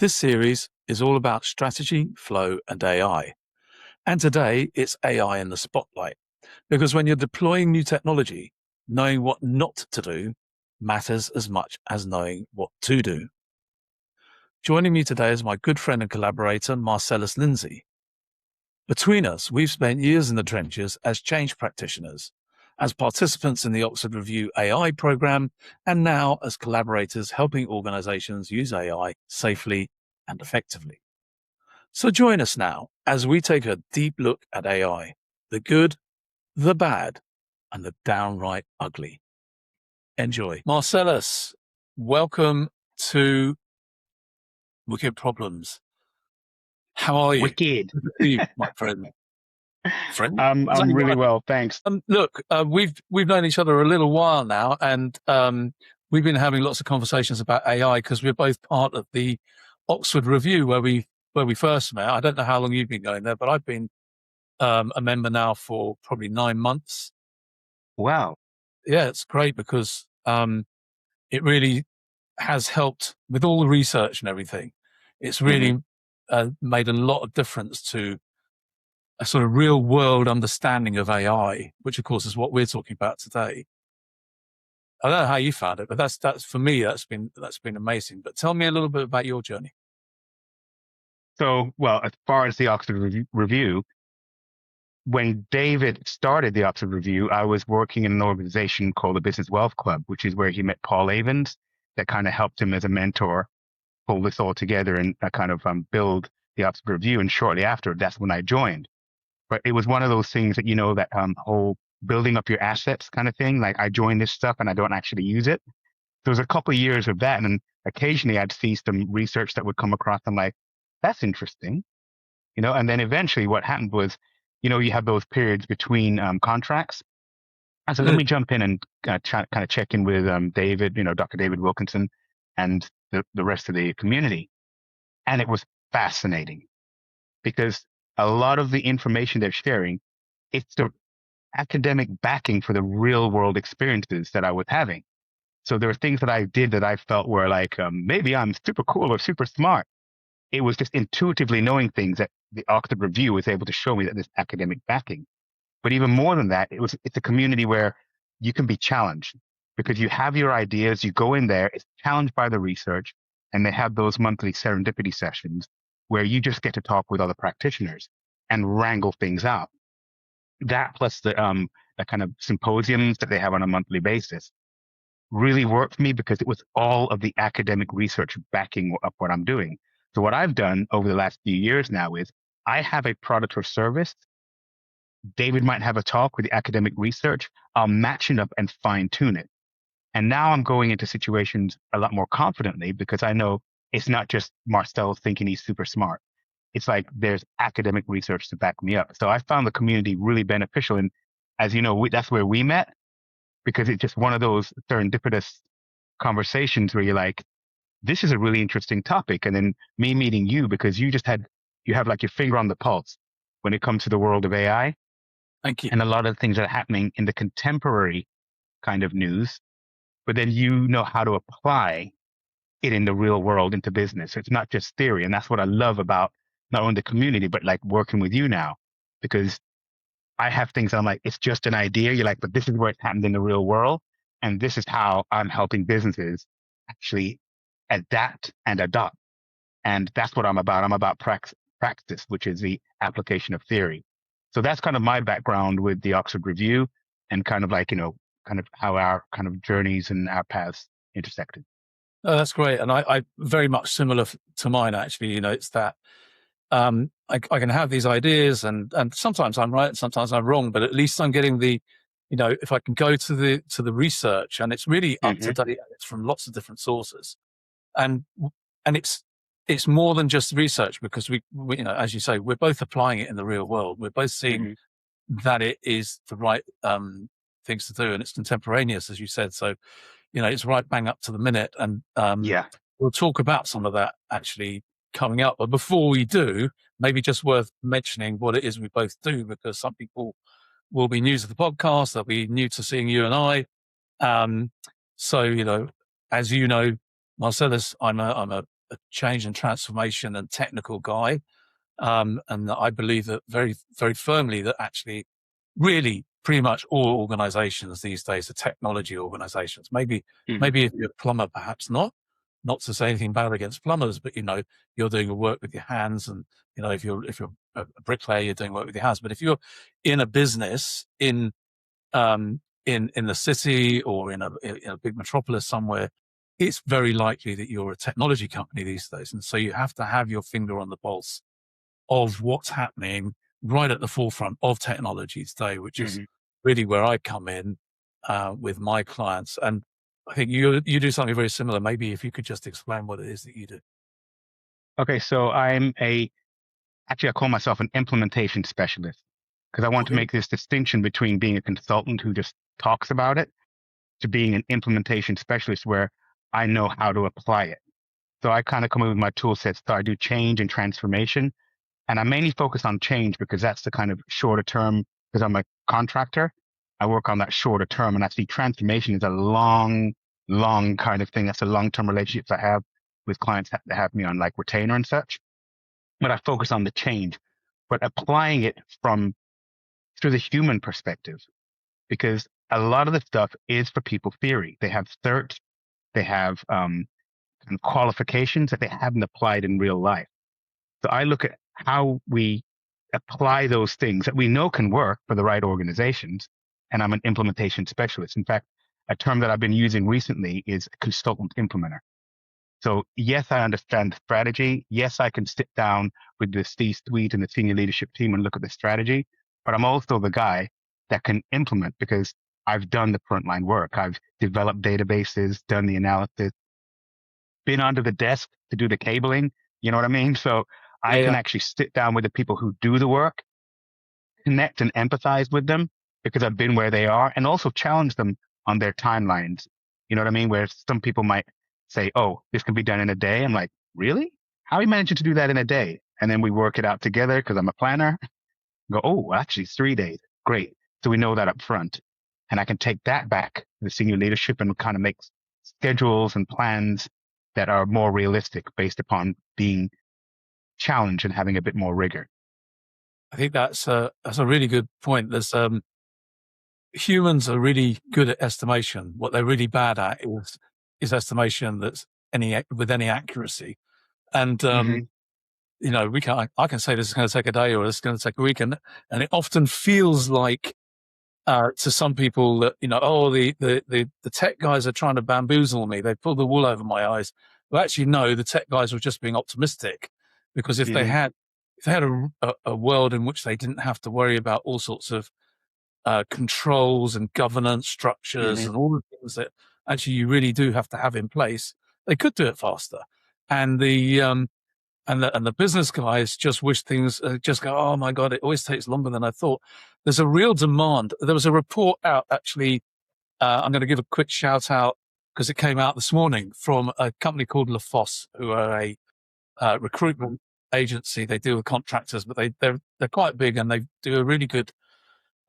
This series is all about strategy, flow, and AI. And today it's AI in the spotlight, because when you're deploying new technology, knowing what not to do matters as much as knowing what to do. Joining me today is my good friend and collaborator, Marcellus Lindsay. Between us, we've spent years in the trenches as change practitioners, as participants in the Oxford Review AI program, and now as collaborators helping organizations use AI safely and effectively. So join us now as we take a deep look at AI, the good, the bad, and the downright ugly. Enjoy. Marcellus, welcome to Wicked Problems. How are you? Wicked. My friend. I'm really well, thanks. Look, we've known each other a little while now, and we've been having lots of conversations about AI because we're both part of the Oxford Review where we first met. I don't know how long you've been going there, but I've been a member now for probably 9 months. Wow. Yeah, it's great because it really has helped with all the research and everything. It's really made a lot of difference to a sort of real world understanding of AI, which of course is what we're talking about today. I don't know how you found it, but that's for me, that's been amazing. But tell me a little bit about your journey. So, well, as far as the Oxford Review, when David started the Oxford Review, I was working in an organization called the Business Wealth Club, which is where he met Paul Avens, that kind of helped him as a mentor pull this all together and kind of build the Oxford Review. And shortly after, that's when I joined. But it was one of those things that, that whole building up your assets kind of thing. Like I joined this stuff and I don't actually use it. There was a couple of years of that. And occasionally I'd see some research that would come across. I'm like, that's interesting. And then eventually what happened was, you have those periods between contracts. And so let me jump in and kind of check in with David, Dr. David Wilkinson and the rest of the community. And it was fascinating because a lot of the information they're sharing, it's the academic backing for the real world experiences that I was having. So there were things that I did that I felt were like, maybe I'm super cool or super smart. It was just intuitively knowing things that the Oxford Review was able to show me that there's academic backing. But even more than that, it's a community where you can be challenged because you have your ideas, you go in there, it's challenged by the research, and they have those monthly serendipity sessions where you just get to talk with other practitioners and wrangle things out. That plus the kind of symposiums that they have on a monthly basis really worked for me because it was all of the academic research backing up what I'm doing. So what I've done over the last few years now is I have a product or service. David might have a talk with the academic research. I'll match it up and fine tune it. And now I'm going into situations a lot more confidently because I know it's not just Marcel thinking he's super smart. It's like there's academic research to back me up. So I found the community really beneficial. And as you know, that's where we met because it's just one of those serendipitous conversations where you're like, this is a really interesting topic. And then me meeting you because you have like your finger on the pulse when it comes to the world of AI. Thank you. And a lot of things that are happening in the contemporary kind of news, but then you know how to apply it in the real world into business. So it's not just theory. And that's what I love about not only the community, but like working with you now, because I have things I'm like, it's just an idea. You're like, but this is where it's happened in the real world. And this is how I'm helping businesses actually adapt and adopt. And that's what I'm about. I'm about practice, which is the application of theory. So that's kind of my background with the Oxford Review and kind of like, kind of how our kind of journeys and our paths intersected. Oh, that's great. And I very much similar to mine, actually. It's that I can have these ideas and sometimes I'm right, sometimes I'm wrong, but at least I'm getting if I can go to the research and it's really up to date, it's from lots of different sources. And it's more than just research because we as you say, we're both applying it in the real world. We're both seeing that it is the right things to do and it's contemporaneous, as you said. So, it's right bang up to the minute. And we'll talk about some of that actually coming up. But before we do, maybe just worth mentioning what it is we both do, because some people will be new to the podcast. They'll be new to seeing you and I. So, as you know, Marcellus, I'm a a change and transformation and technical guy. And I believe that very, very firmly that actually really pretty much all organizations these days are technology organizations. Maybe if you're a plumber, perhaps not to say anything bad against plumbers, but you're doing work with your hands, and if you're a bricklayer, you're doing work with your hands. But if you're in a business in the city or in a big metropolis somewhere, it's very likely that you're a technology company these days. And so you have to have your finger on the pulse of what's happening right at the forefront of technology today, which is really where I come in with my clients. And I think you do something very similar. Maybe if you could just explain what it is that you do. Okay, so actually I call myself an implementation specialist, because I want to make this distinction between being a consultant who just talks about it to being an implementation specialist where I know how to apply it. So I kind of come in with my tool sets. So I do change and transformation, and I mainly focus on change because that's the kind of shorter term, because I'm a contractor. I work on that shorter term, and actually transformation is a long kind of thing. That's a long-term relationships I have with clients that have me on like retainer and such. But I focus on the change, but applying it through the human perspective, because a lot of the stuff is for people theory. They have certs, they have kind of qualifications that they haven't applied in real life. So I look at how we apply those things that we know can work for the right organizations. And I'm an implementation specialist. In fact, a term that I've been using recently is consultant implementer. So yes, I understand the strategy. Yes, I can sit down with the C-suite and the senior leadership team and look at the strategy, but I'm also the guy that can implement because I've done the frontline work. I've developed databases, done the analysis, been under the desk to do the cabling. You know what I mean? So I can actually sit down with the people who do the work, connect and empathize with them because I've been where they are, and also challenge them on their timelines. You know what I mean? Where some people might say, oh, this can be done in a day. I'm like, really? How are you managing to do that in a day? And then we work it out together because I'm a planner. Go, oh, actually it's 3 days. Great. So we know that up front. And I can take that back to the senior leadership and kind of make schedules and plans that are more realistic based upon being challenged and having a bit more rigor. I think that's a really good point. There's humans are really good at estimation. What they're really bad at is estimation that's with any accuracy. And I can say this is going to take a day or this is going to take a week, and it often feels like to some people that the tech guys are trying to bamboozle me. They pull the wool over my eyes. But actually, no, the tech guys were just being optimistic, because if they had a world in which they didn't have to worry about all sorts of controls and governance structures and all the things that actually you really do have to have in place, they could do it faster. And the business guys just wish things just go, oh my God, it always takes longer than I thought. There's a real demand. There was a report out, actually. I'm going to give a quick shout out because it came out this morning from a company called LaFosse, who are a recruitment agency. They deal with contractors, but they're quite big, and they do a really good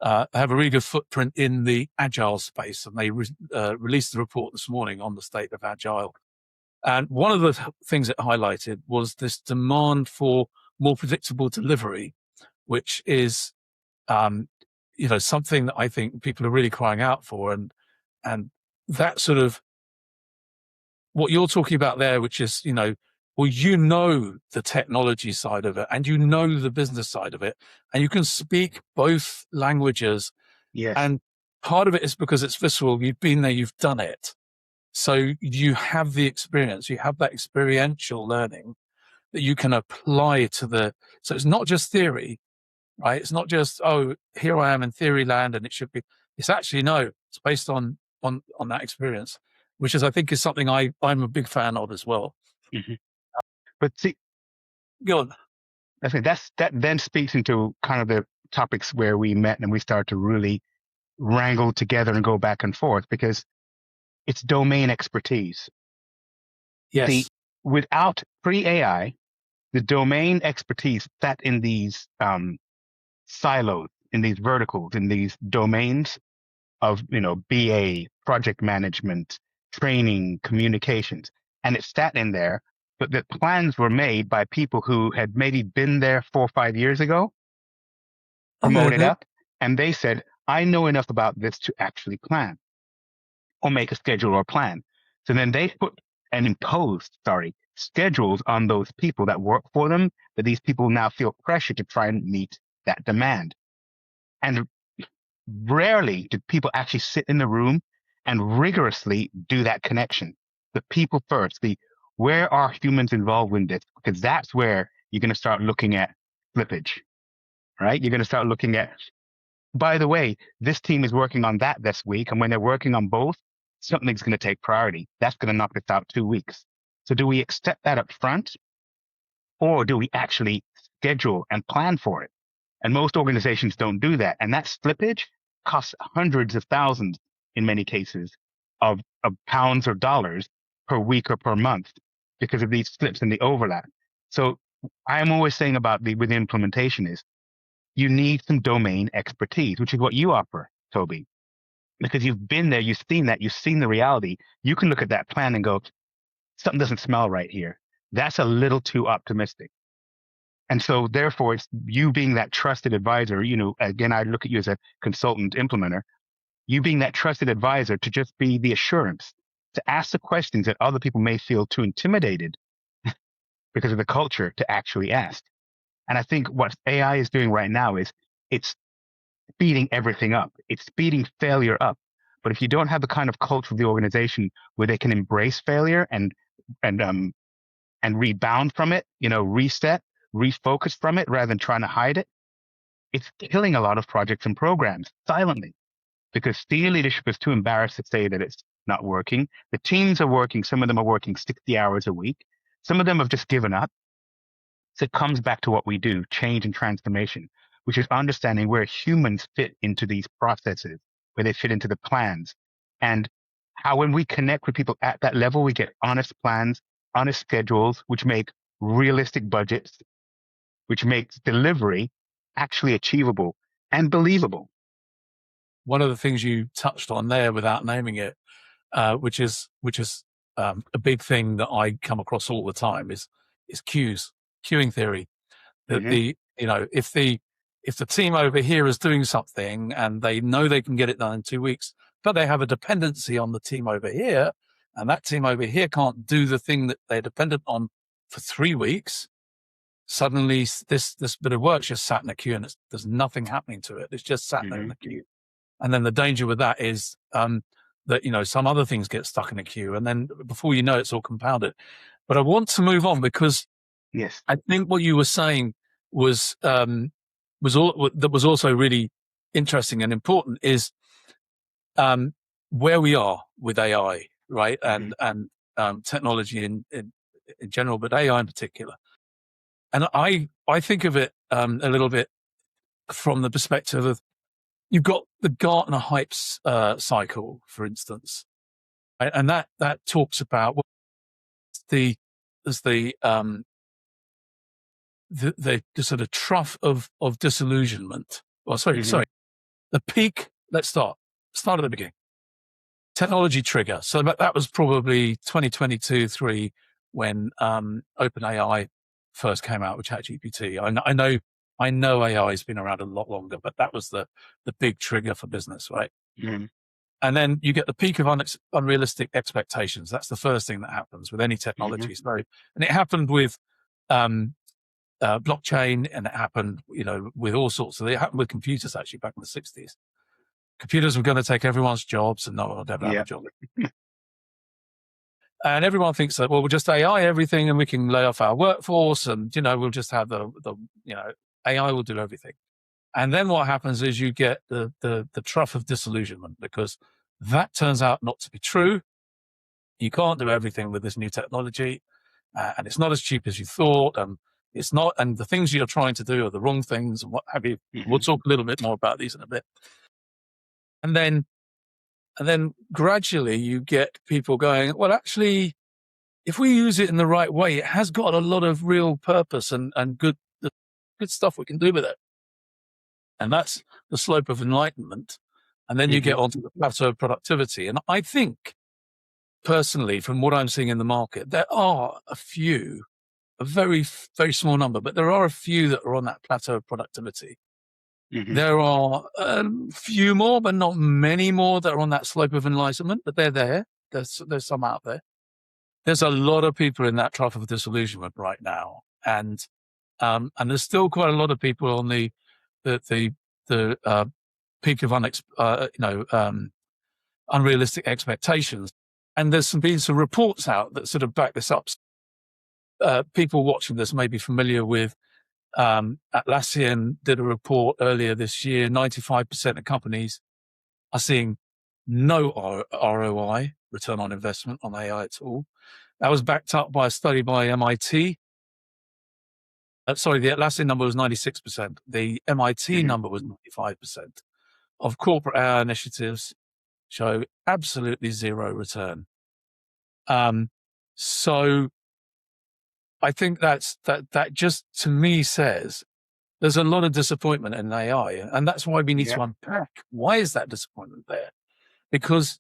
have a really good footprint in the agile space. And they released the report this morning on the state of agile. And one of the things it highlighted was this demand for more predictable delivery, which is, something that I think people are really crying out for. And that sort of what you're talking about there, which is, the technology side of it, and the business side of it, and you can speak both languages. Yes. And part of it is because it's visceral. You've been there, you've done it. So you have the experience, you have that experiential learning that you can apply so it's not just theory, right? It's not just, oh, here I am in theory land and it should be. It's actually, no, it's based on that experience, which I think is something I'm a big fan of as well. But see, go on. I think that then speaks into kind of the topics where we met and we started to really wrangle together and go back and forth, because it's domain expertise. Yes. Without pre-AI, the domain expertise sat in these silos, in these verticals, in these domains of, BA, project management, training, communications. And it sat in there but the plans were made by people who had maybe been there 4 or 5 years ago, promoted up, and they said, I know enough about this to actually plan or make a schedule or plan. So then they put and imposed, schedules on those people that work for them, that these people now feel pressure to try and meet that demand. And rarely do people actually sit in the room and rigorously do that connection. The people first, where are humans involved in this? Because that's where you're going to start looking at slippage, right? You're going to start looking at, by the way, this team is working on that this week. And when they're working on both, something's going to take priority. That's going to knock this out 2 weeks. So do we accept that up front, or do we actually schedule and plan for it? And most organizations don't do that. And that slippage costs hundreds of thousands in many cases of pounds or dollars per week or per month because of these slips and the overlap. So I'm always saying about with implementation is you need some domain expertise, which is what you offer, Toby, because you've been there, you've seen that, you've seen the reality. You can look at that plan and go, something doesn't smell right here. That's a little too optimistic. And so therefore, it's you being that trusted advisor, again, I look at you as a consultant implementer, you being that trusted advisor to just be the assurance, to ask the questions that other people may feel too intimidated because of the culture to actually ask. And I think what AI is doing right now is it's speeding everything up. It's speeding failure up. But if you don't have the kind of culture of the organization where they can embrace failure and rebound from it, reset, refocus from it rather than trying to hide it, it's killing a lot of projects and programs silently because senior leadership is too embarrassed to say that it's not working. The teams are working. Some of them are working 60 hours a week. Some of them have just given up. So it comes back to what we do, change and transformation, which is understanding where humans fit into these processes, where they fit into the plans, and how when we connect with people at that level, we get honest plans, honest schedules, which make realistic budgets, which makes delivery actually achievable and believable. One of the things you touched on there without naming it, which is a big thing that I come across all the time is queuing theory. That if the team over here is doing something and they know they can get it done in 2 weeks, but they have a dependency on the team over here, and that team over here can't do the thing that they're dependent on for 3 weeks, suddenly this bit of work's just sat in a queue and there's nothing happening to it. It's just sat there in the queue. And then the danger with that is that, some other things get stuck in a queue, and then before you know, it's all compounded. But I want to move on because yes, I think what you were saying was also really interesting and important is where we are with AI, right? And technology in general, but AI in particular. And I think of it a little bit from the perspective of you've got the Gartner hypes cycle, for instance, right? And that talks about the sort of trough of disillusionment. Well, sorry, the peak. Let's start at the beginning. Technology trigger. So that was probably 2022-3 when OpenAI first came out with ChatGPT. I know AI has been around a lot longer, but that was the big trigger for business, right? And then you get the peak of unrealistic expectations. That's the first thing that happens with any technology. So, and it happened with blockchain, and it happened, with all sorts of. It happened with computers actually back in the 60s. Computers were going to take everyone's jobs, and no one would ever have a job. And everyone thinks that, well, we'll just AI everything, and we can lay off our workforce, and we'll just have the AI will do everything. And then what happens is you get the trough of disillusionment, because that turns out not to be true. You can't do everything with this new technology, and it's not as cheap as you thought, and it's not. And the things you're trying to do are the wrong things, and what have you. We'll talk a little bit more about these in a bit. And then gradually you get people going, well, actually, if we use it in the right way, it has got a lot of real purpose and good stuff we can do with it. And that's the slope of enlightenment. And then you get onto the plateau of productivity. And I think personally, from what I'm seeing in the market, there are a few, a very, very small number, but there are a few that are on that plateau of productivity. Mm-hmm. There are a few more, but not many more that are on that slope of enlightenment, but they're there. There's some out there. There's a lot of people in that trough of disillusionment right now. And there's still quite a lot of people on the peak of unrealistic expectations. And there's been some reports out that sort of back this up. People watching this may be familiar with Atlassian did a report earlier this year. 95% of companies are seeing no ROI, return on investment, on AI at all. That was backed up by a study by MIT. The Atlassian number was 96%. The MIT number was 95%. Of corporate AI initiatives show absolutely zero return. So I think that just to me says there's a lot of disappointment in AI, and that's why we need to unpack why is that disappointment there? Because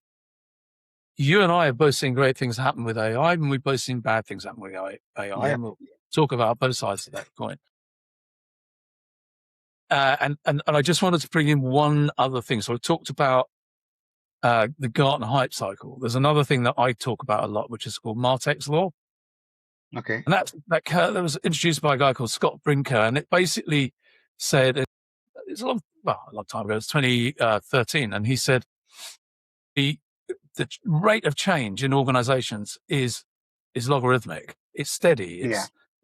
you and I have both seen great things happen with AI, and we've both seen bad things happen with AI, and we'll talk about both sides of that coin. And I just wanted to bring in one other thing. So I talked about the Gartner hype cycle. There's another thing that I talk about a lot, which is called Martech's law. Okay. And that was introduced by a guy called Scott Brinker, and it basically said it's a long time ago. It's 2013, and he said the rate of change in organizations is logarithmic. It's steady.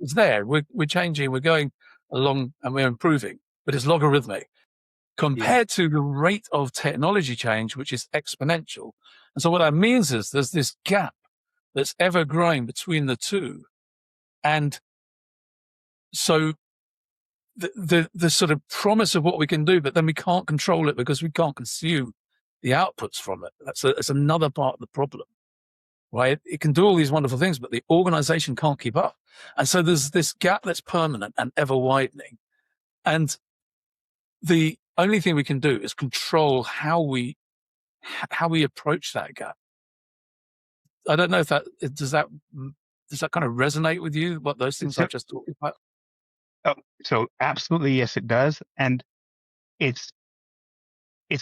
It's there. We're changing. We're going along, and we're improving, but it's logarithmic compared to the rate of technology change, which is exponential. And so what that means is there's this gap that's ever growing between the two. And so the sort of promise of what we can do, but then we can't control it because we can't consume the outputs from it. That's another part of the problem, right? It can do all these wonderful things, but the organization can't keep up. And so there's this gap that's permanent and ever widening. And the only thing we can do is control how we approach that gap. I don't know if does that kind of resonate with you, what those things I just talked about? Oh, so absolutely, yes, it does. And it's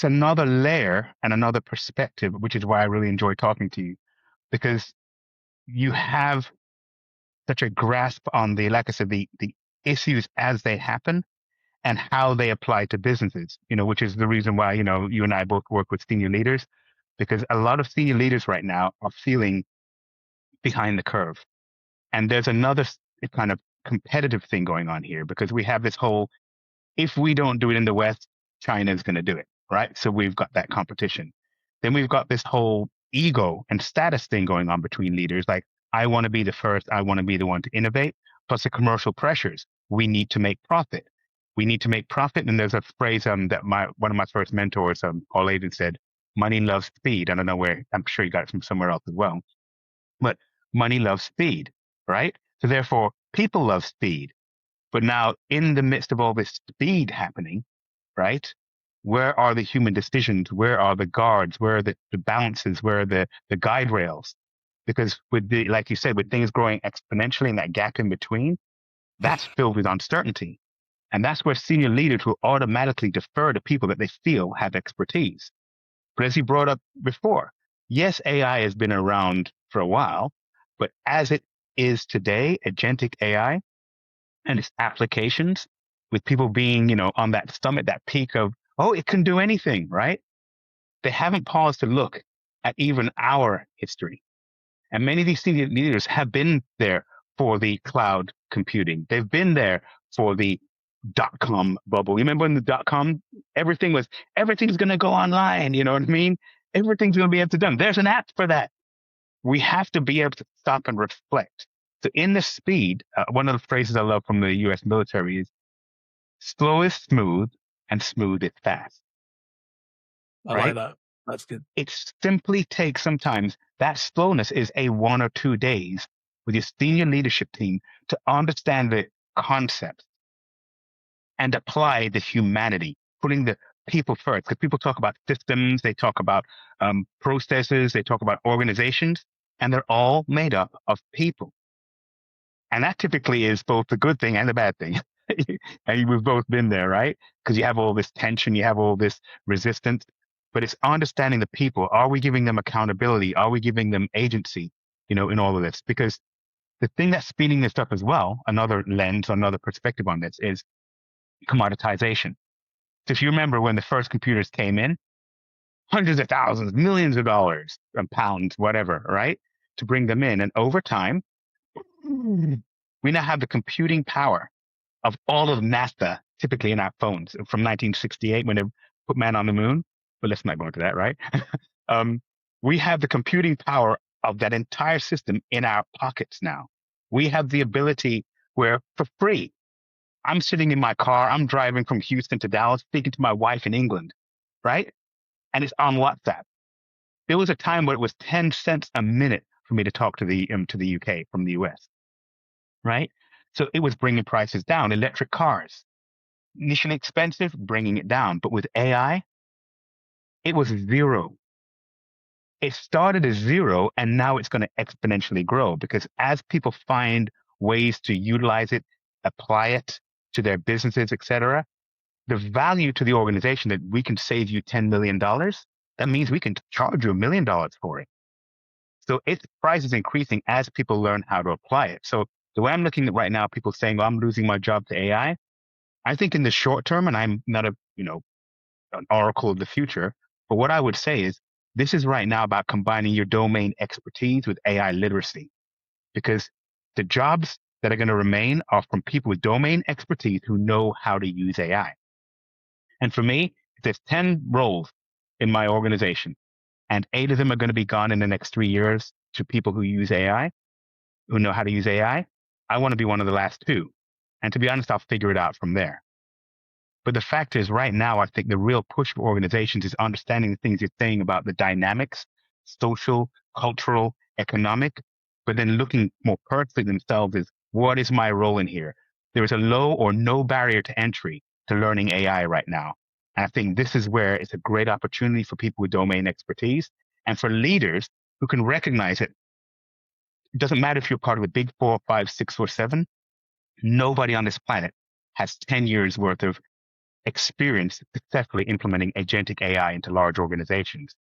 another layer and another perspective, which is why I really enjoy talking to you, because you have such a grasp on like I said, the issues as they happen and how they apply to businesses, which is the reason why, you and I both work with senior leaders, because a lot of senior leaders right now are feeling behind the curve. And there's another kind of competitive thing going on here, because we have this whole, if we don't do it in the West, China is going to do it, right? So we've got that competition. Then we've got this whole ego and status thing going on between leaders. Like, I want to be the first, I want to be the one to innovate, plus the commercial pressures. We need to make profit. We need to make profit. And there's a phrase that one of my first mentors, Paul Aiden, said, money loves speed. I don't know where, I'm sure you got it from somewhere else as well. But money loves speed, right? So therefore, people love speed. But now, in the midst of all this speed happening, right, where are the human decisions? Where are the guards? Where are the balances? Where are the guide rails? Because like you said, with things growing exponentially and that gap in between, that's filled with uncertainty. And that's where senior leaders will automatically defer to people that they feel have expertise. But as you brought up before, yes, AI has been around for a while, but as it is today, agentic AI and its applications, with people being, on that summit, that peak of, oh, it can do anything, right? They haven't paused to look at even our history. And many of these senior leaders have been there for the cloud computing. They've been there for the .com bubble. You remember when the .com, everything's going to go online. You know what I mean? Everything's going to be able to be done. There's an app for that. We have to be able to stop and reflect. So in the speed, one of the phrases I love from the U.S. military is, slow is smooth and smooth is fast. I like that. That's good. It simply takes sometimes, that slowness is a 1 or 2 days with your senior leadership team to understand the concepts and apply the humanity, putting the people first. Because people talk about systems, they talk about processes, they talk about organizations. and they're all made up of people. And that typically is both the good thing and the bad thing. And we've both been there, right? Because you have all this tension, you have all this resistance, but it's understanding the people. Are we giving them accountability? Are we giving them agency, in all of this? Because the thing that's speeding this up as well, another lens, another perspective on this is commoditization. So if you remember when the first computers came in, hundreds of thousands, millions of dollars and pounds, whatever, right? To bring them in. And over time, we now have the computing power of all of NASA, typically in our phones from 1968 when they put man on the moon. But let's not go into that, right? We have the computing power of that entire system in our pockets now. We have the ability where for free, I'm sitting in my car, I'm driving from Houston to Dallas, speaking to my wife in England, right? And it's on WhatsApp. There was a time where it was 10 cents a minute for me to talk to the UK from the US, right? So it was bringing prices down. Electric cars, initially expensive, bringing it down. But with AI, it was zero. It started as zero, and now it's going to exponentially grow because as people find ways to utilize it, apply it to their businesses, etc., the value to the organization that we can save you $10 million, that means we can charge you $1 million for it. So its price is increasing as people learn how to apply it. So the way I'm looking at right now, people saying, "Oh, I'm losing my job to AI." I think in the short term, and I'm not an oracle of the future, but what I would say is this is right now about combining your domain expertise with AI literacy, because the jobs that are going to remain are from people with domain expertise who know how to use AI. And for me, if there's 10 roles in my organization and 8 of them are going to be gone in the next 3 years to people who use AI, who know how to use AI, I want to be one of the last 2. And to be honest, I'll figure it out from there. But the fact is right now, I think the real push for organizations is understanding the things you're saying about the dynamics, social, cultural, economic, but then looking more personally themselves is what is my role in here? There is a low or no barrier to entry to learning AI right now. And I think this is where it's a great opportunity for people with domain expertise and for leaders who can recognize it. It doesn't matter if you're part of a big 4, 5, 6, or 7. Nobody on this planet has 10 years worth of experience successfully implementing agentic AI into large organizations.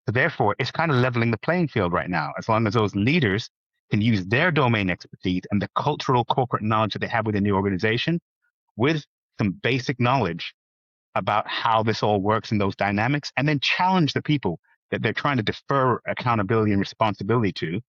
So therefore, it's kind of leveling the playing field right now, as long as those leaders can use their domain expertise and the cultural corporate knowledge that they have within the organization with some basic knowledge about how this all works in those dynamics, and then challenge the people that they're trying to defer accountability and responsibility to,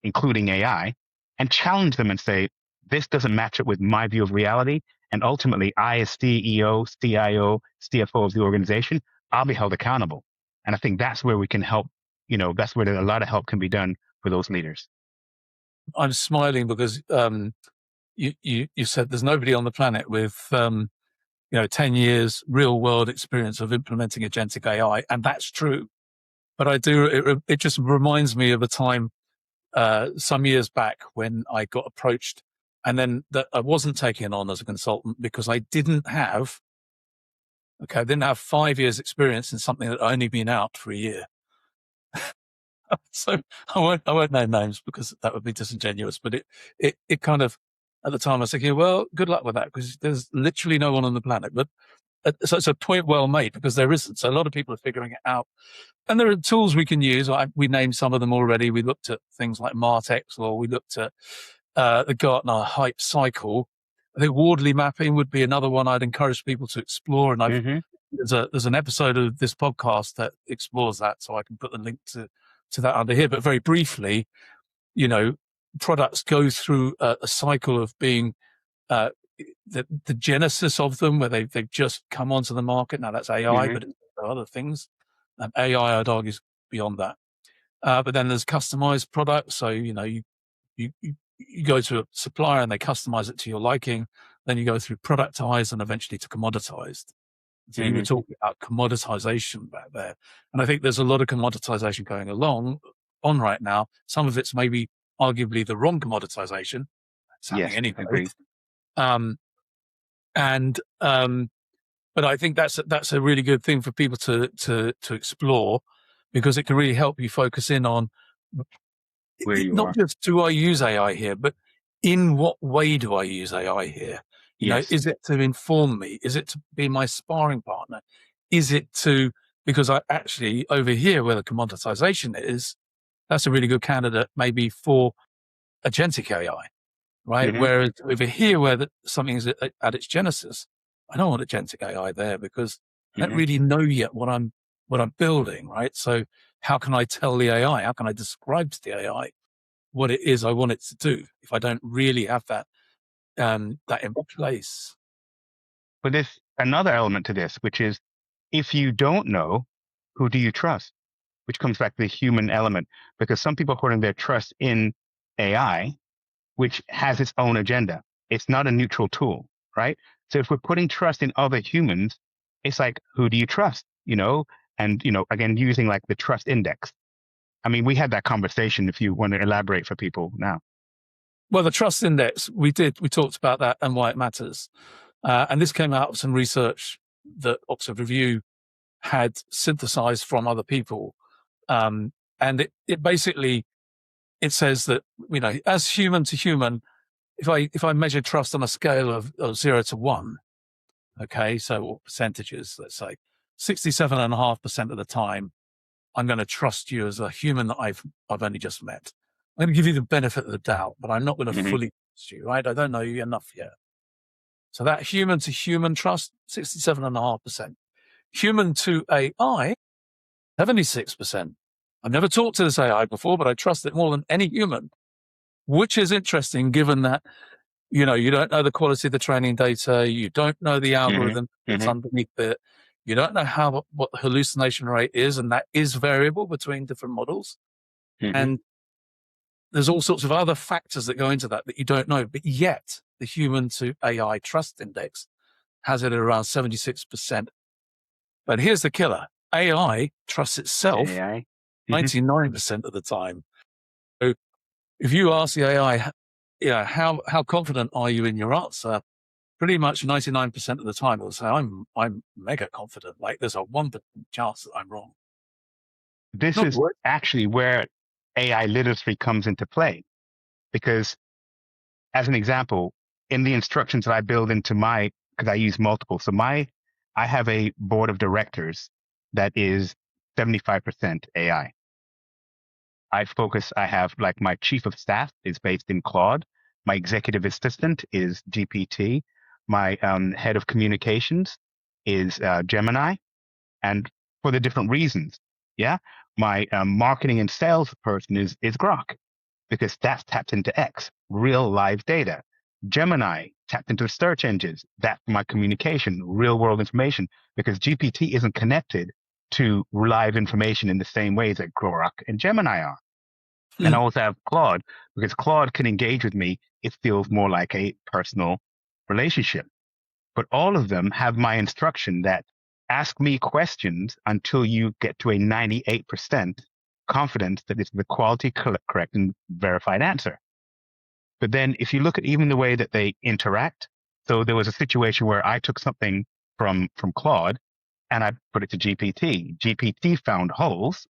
including AI, and challenge them and say, this doesn't match up with my view of reality. And ultimately, I, as CEO, CIO, CFO of the organization, I'll be held accountable. And I think that's where we can help, that's where a lot of help can be done for those leaders. I'm smiling because you said there's nobody on the planet with 10 years real world experience of implementing agentic AI, and that's true. But it just reminds me of a time some years back when I got approached, and then that I wasn't taken on as a consultant because I didn't have 5 years experience in something that only been out for a year. So I won't name names because that would be disingenuous, but it kind of, at the time I was thinking, well, good luck with that, because there's literally no one on the planet. But so it's a point well made, because there isn't. So a lot of people are figuring it out. And there are tools we can use. We named some of them already. We looked at things like Martex, or we looked at the Gartner hype cycle. I think Wardley mapping would be another one I'd encourage people to explore. And there's an episode of this podcast that explores that, so I can put the link to that under here. But very briefly, products go through a cycle of being the genesis of them, where they've just come onto the market. Now that's AI, but there are other things. AI, I'd argue, is beyond that. But then there's customized products. So, you go to a supplier and they customize it to your liking. Then you go through productized and eventually to commoditized. So you were talking about commoditization back there. And I think there's a lot of commoditization going on right now. Some of it's maybe arguably the wrong commoditization. It's happening anyway. But I think that's a really good thing for people to explore, because it can really help you focus in on where you not are. just do I use AI here, but in what way do I use AI here? Yes. Is it to inform me? Is it to be my sparring partner? Is it to, because I actually over here where the commoditization is, that's a really good candidate maybe for agentic AI, right? Mm-hmm. Whereas over here where something is at its genesis, I don't want agentic AI there because I don't Mm-hmm. really know yet what I'm building, right? So how can I tell the AI? How can I describe to the AI what it is I want it to do if I don't really have that in place? But there's another element to this, which is if you don't know, who do you trust? Which comes back to the human element, because some people are putting their trust in AI, which has its own agenda. It's not a neutral tool, right? So if we're putting trust in other humans, it's like, who do you trust? And, again, using like the trust index. I mean, we had that conversation if you want to elaborate for people now. Well, the trust index, we talked about that and why it matters. And this came out of some research that Oxford Review had synthesized from other people. And it basically, it says that, as human to human, if I measure trust on a scale of 0 to 1, okay, so what percentages, let's say 67.5% of the time, I'm going to trust you as a human that I've only just met. I'm going to give you the benefit of the doubt, but I'm not going to Mm-hmm. fully trust you, right? I don't know you enough yet. So that human to human trust, 67.5%. Human to AI, 76%. I've never talked to this AI before, but I trust it more than any human, which is interesting given that, you don't know the quality of the training data. You don't know the algorithm that's Mm-hmm. underneath it. You don't know what the hallucination rate is, and that is variable between different models. Mm-hmm. And there's all sorts of other factors that go into that you don't know. But yet, the human to AI trust index has it at around 76%. But here's the killer. AI trusts itself AI. 99% of the time. So if you ask the AI, how confident are you in your answer? Pretty much 99% of the time, it'll say, I'm mega confident. Like there's a 1% chance that I'm wrong. This Not is good. actually where AI literacy comes into play, because as an example, in the instructions that I build into because I use multiple. So I have a board of directors that is 75% AI. I have like my chief of staff is based in Claude. My executive assistant is GPT. My head of communications is Gemini, and for the different reasons. Yeah. My marketing and sales person is Grok, because that's tapped into X, real live data. Gemini tapped into search engines. That's my communication, real world information, because GPT isn't connected to live information in the same ways that Grok and Gemini are. And I also have Claude, because Claude can engage with me. It feels more like a personal relationship. But all of them have my instruction that ask me questions until you get to a 98% confidence that it's the quality, correct, and verified answer. But then if you look at even the way that they interact, so there was a situation where I took something from Claude and I put it to GPT. GPT found holes,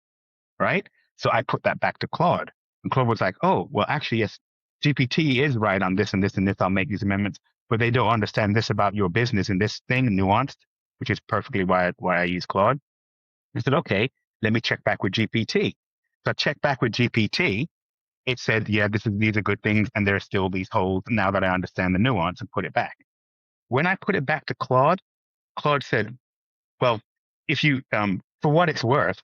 right? So I put that back to Claude. And Claude was like, oh, well, actually, yes, GPT is right on this and this and this. I'll make these amendments, but they don't understand this about your business and this thing nuanced, which is perfectly why I use Claude. I said, okay, let me check back with GPT. So I checked back with GPT. It said, yeah, these are good things. And there are still these holes now that I understand the nuance, and put it back. When I put it back to Claude, Claude said, well, if you, for what it's worth,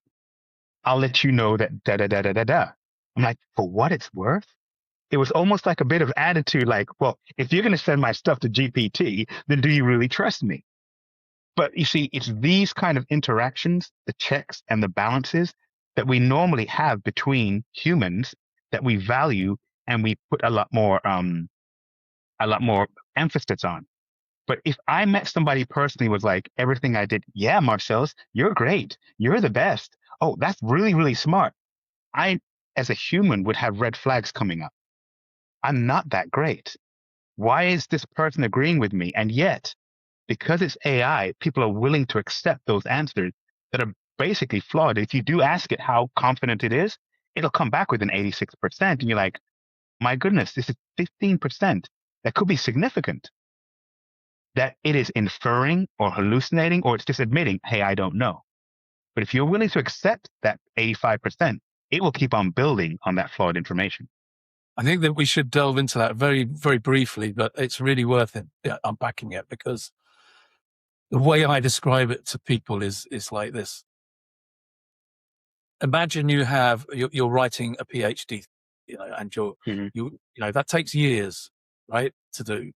I'll let you know that da da da da da da. I'm like, for what it's worth? It was almost like a bit of attitude, like, well, if you're going to send my stuff to GPT, then do you really trust me? But you see, it's these kind of interactions, the checks and the balances that we normally have between humans that we value and we put a lot more emphasis on. But if I met somebody personally was like, everything I did, yeah, Marcellus, you're great. You're the best. Oh, that's really, really smart. I, as a human, would have red flags coming up. I'm not that great. Why is this person agreeing with me? And yet, because it's AI, people are willing to accept those answers that are basically flawed. If you do ask it how confident it is, it'll come back with an 86%. And you're like, my goodness, this is 15%. That could be significant. That it is inferring or hallucinating, or it's just admitting, hey, I don't know. But if you're willing to accept that 85%, it will keep on building on that flawed information. I think that we should delve into that very, very briefly, but it's really worth it unpacking it, because the way I describe it to people is like this. Imagine you're writing a PhD, and that takes years, right, to do,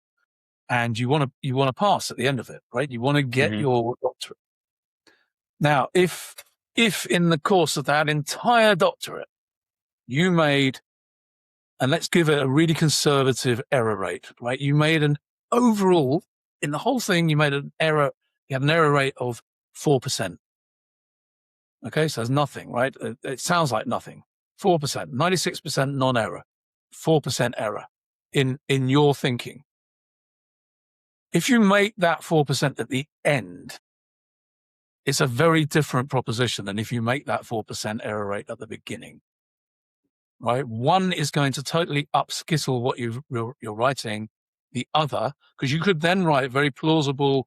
and you want to pass at the end of it, right? You want to get your doctorate. Now, if in the course of that entire doctorate you made, and let's give it a really conservative error rate, right? You made an overall, in the whole thing, you had an error rate of 4%. Okay, so there's nothing, right? It sounds like nothing. 4%, 96% non-error, 4% error in your thinking. If you make that 4% at the end, it's a very different proposition than if you make that 4% error rate at the beginning, right? One is going to totally upskittle what you're writing. The other, because you could then write very plausible,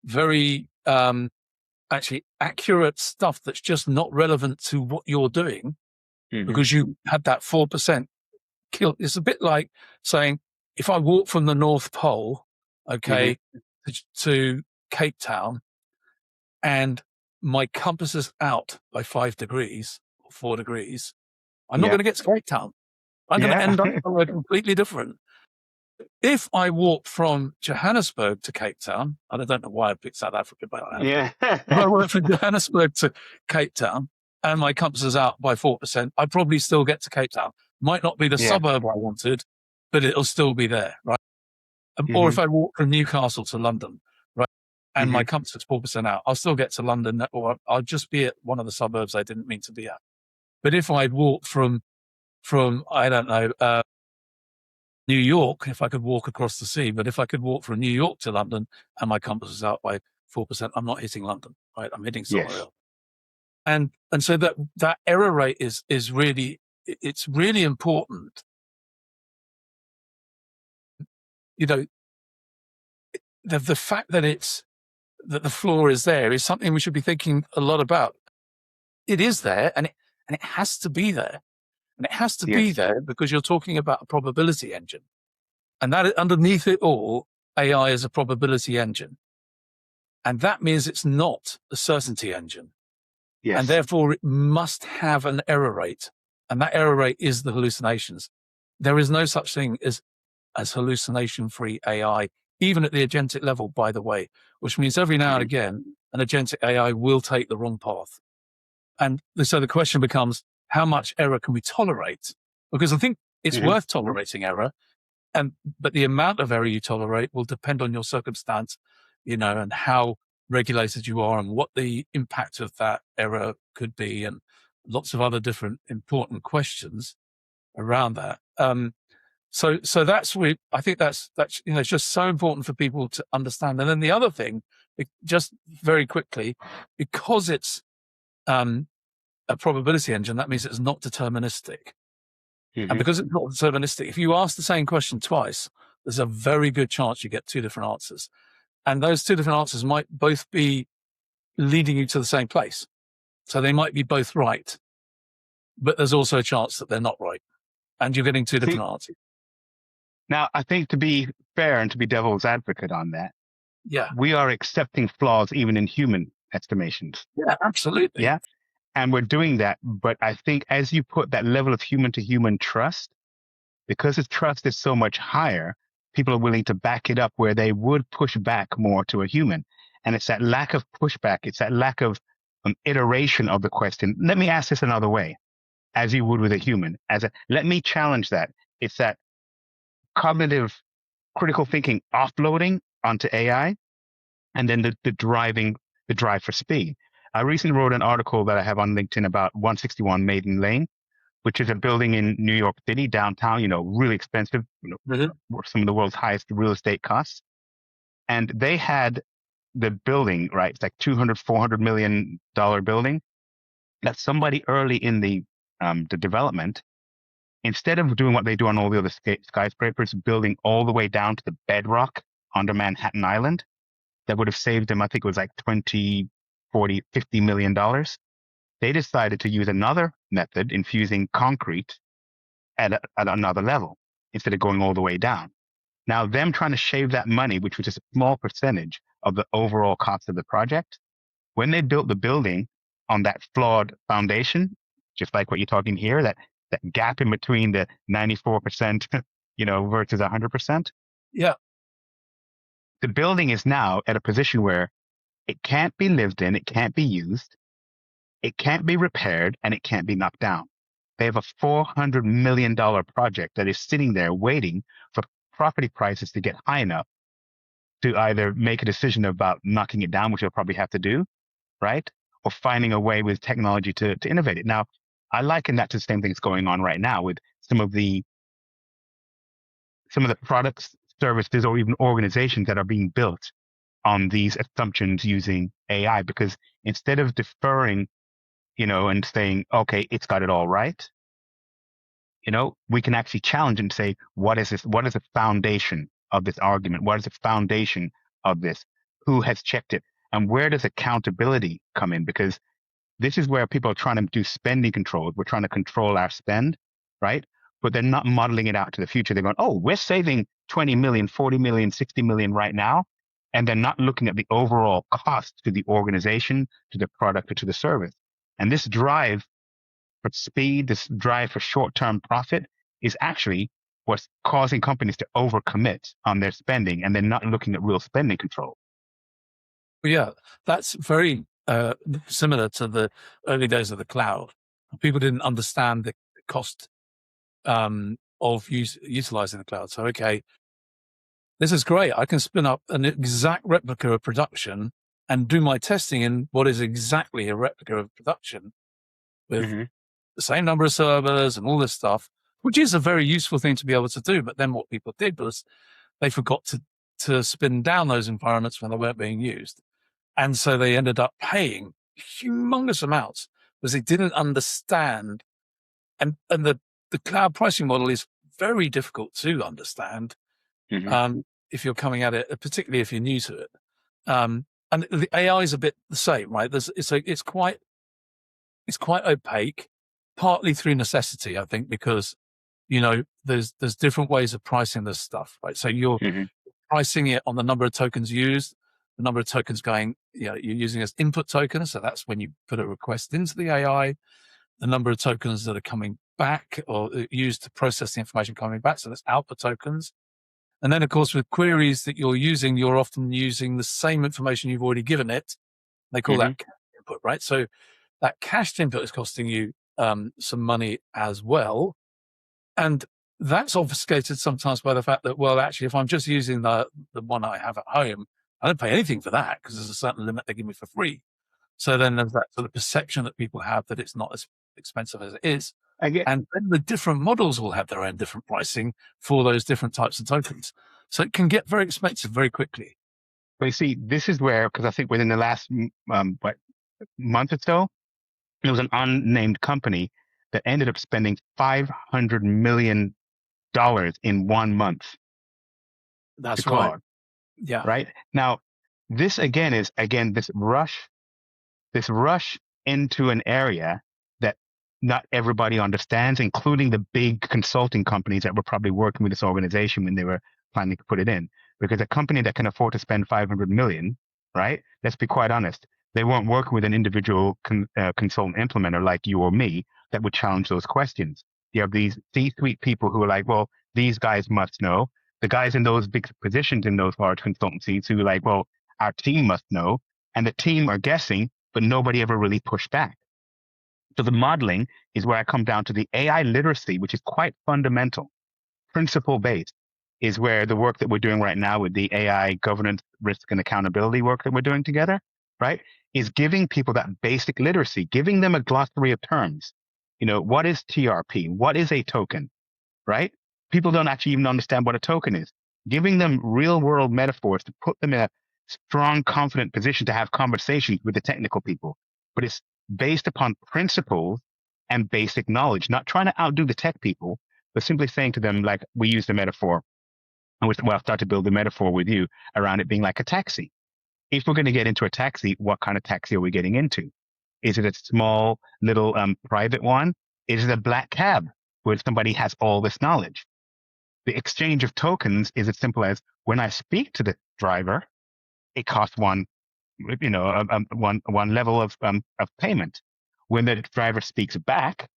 very actually accurate stuff that's just not relevant to what you're doing, because you had that 4% killed. It's a bit like saying, if I walk from the North Pole, to Cape Town, and my compass is out by 5 degrees or 4 degrees, I'm not going to get to Cape Town. I'm going to end up somewhere completely different. If I walk from Johannesburg to Cape Town, and I don't know why I picked South Africa, but if I went from Johannesburg to Cape Town and my compass is out by 4%, I'd probably still get to Cape Town. Might not be the suburb I wanted, but it'll still be there, right? Or if I walk from Newcastle to London, right, and my compass is 4% out, I'll still get to London, or I'll just be at one of the suburbs I didn't mean to be at. But if I'd walked from I don't know, New York, if I could walk across the sea, but if I could walk from New York to London and my compass is out by 4%, I'm not hitting London, right? I'm hitting somewhere else. And so that error rate is really, it's really important. The fact that the flaw is there is something we should be thinking a lot about. It is there, and it has to be there. And it has to be there because you're talking about a probability engine. And that underneath it all, AI is a probability engine. And that means it's not a certainty engine. Yes. And therefore it must have an error rate. And that error rate is the hallucinations. There is no such thing as hallucination-free AI, even at the agentic level, by the way, which means every now and again, an agentic AI will take the wrong path. And so the question becomes, how much error can we tolerate? Because I think it's worth tolerating error, but the amount of error you tolerate will depend on your circumstance, and how regulated you are and what the impact of that error could be, and lots of other different important questions around that. So that's I think that's it's just so important for people to understand. And then the other thing, just very quickly, because it's a probability engine, that means it's not deterministic. And because it's not deterministic, if you ask the same question twice, there's a very good chance you get two different answers. And those two different answers might both be leading you to the same place. So they might be both right, but there's also a chance that they're not right. And you're getting two different answers. Now, I think, to be fair and to be devil's advocate on that, we are accepting flaws even in human estimations. Yeah, absolutely. Yeah. And we're doing that. But I think as you put that level of human to human trust, because its trust is so much higher, people are willing to back it up where they would push back more to a human. And it's that lack of pushback. It's that lack of iteration of the question. Let me ask this another way, as you would with a human. Let me challenge that. It's that cognitive critical thinking offloading onto AI, and then the drive for speed. I recently wrote an article that I have on LinkedIn about 161 Maiden Lane, which is a building in New York City, downtown, really expensive, some of the world's highest real estate costs. And they had the building, right? It's like $200, $400 million building, that somebody early in the the development, instead of doing what they do on all the other skyscrapers, building all the way down to the bedrock under Manhattan Island, that would have saved them, I think it was like 20, 40, $50 million. They decided to use another method, infusing concrete at another level instead of going all the way down. Now, them trying to shave that money, which was just a small percentage of the overall cost of the project, when they built the building on that flawed foundation, just like what you're talking here, that gap in between the 94%, versus 100%, Yeah. the building is now at a position where it can't be lived in, it can't be used, it can't be repaired, and it can't be knocked down. They have a $400 million project that is sitting there waiting for property prices to get high enough to either make a decision about knocking it down, which they'll probably have to do, right? Or finding a way with technology to innovate it. Now, I liken that to the same thing that's going on right now with some of the products, services, or even organizations that are being built on these assumptions using AI. Because instead of deferring, and saying, okay, it's got it all right, we can actually challenge and say, what is this? What is the foundation of this argument? What is the foundation of this? Who has checked it? And where does accountability come in? Because this is where people are trying to do spending controls. We're trying to control our spend, right? But they're not modeling it out to the future. They're going, oh, we're saving 20 million, 40 million, 60 million right now. And they're not looking at the overall cost to the organization, to the product, or to the service. And this drive for speed, this drive for short-term profit is actually what's causing companies to overcommit on their spending, and they're not looking at real spending control. Well, yeah, that's very similar to the early days of the cloud. People didn't understand the cost of utilizing the cloud. So, okay, this is great. I can spin up an exact replica of production and do my testing in what is exactly a replica of production with the same number of servers and all this stuff, which is a very useful thing to be able to do. But then what people did was they forgot to spin down those environments when they weren't being used. And so they ended up paying humongous amounts because they didn't understand. And the cloud pricing model is very difficult to understand if you're coming at it, particularly if you're new to it. And the AI is a bit the same, right? It's quite opaque, partly through necessity, I think, because there's different ways of pricing this stuff, right? So you're pricing it on the number of tokens used, the number of tokens going, you're using as input tokens. So that's when you put a request into the AI, the number of tokens that are coming back or used to process the information coming back. So that's output tokens. And then, of course, with queries that you're using, you're often using the same information you've already given it. They call that input, right? So that cached input is costing you some money as well. And that's obfuscated sometimes by the fact that, well, actually, if I'm just using the one I have at home, I don't pay anything for that because there's a certain limit they give me for free. So then there's that sort of perception that people have that it's not as expensive as it is. And then the different models will have their own different pricing for those different types of tokens. So it can get very expensive very quickly. But you see, this is where, because I think within the last month or so, there was an unnamed company that ended up spending $500 million in 1 month. That's right. Yeah. Right. Now, this again is this rush into an area that not everybody understands, including the big consulting companies that were probably working with this organization when they were planning to put it in. Because a company that can afford to spend 500 million, right? Let's be quite honest. They weren't working with an individual consultant implementer like you or me that would challenge those questions. You have these C-suite people who are like, well, these guys must know. The guys in those big positions in those large consultancies who are like, well, our team must know. And the team are guessing, but nobody ever really pushed back. So the modeling is where I come down to the AI literacy, which is quite fundamental, principle-based, is where the work that we're doing right now with the AI governance, risk, and accountability work that we're doing together, right, is giving people that basic literacy, giving them a glossary of terms. What is TRP? What is a token, right? People don't actually even understand what a token is. Giving them real-world metaphors to put them in a strong, confident position to have conversations with the technical people. But it's based upon principles and basic knowledge, not trying to outdo the tech people, but simply saying to them, like we use the metaphor, and I'll start to build the metaphor with you around it being like a taxi. If we're going to get into a taxi, what kind of taxi are we getting into? Is it a small little private one? Is it a black cab where somebody has all this knowledge? The exchange of tokens is as simple as when I speak to the driver, it costs one level of payment. When the driver speaks back,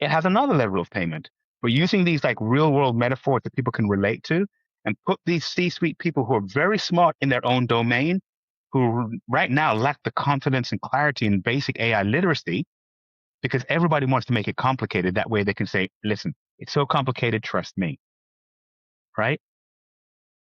it has another level of payment. But using these like real world metaphors that people can relate to and put these C-suite people who are very smart in their own domain, who right now lack the confidence and clarity in basic AI literacy, because everybody wants to make it complicated. That way they can say, listen, it's so complicated, trust me, right?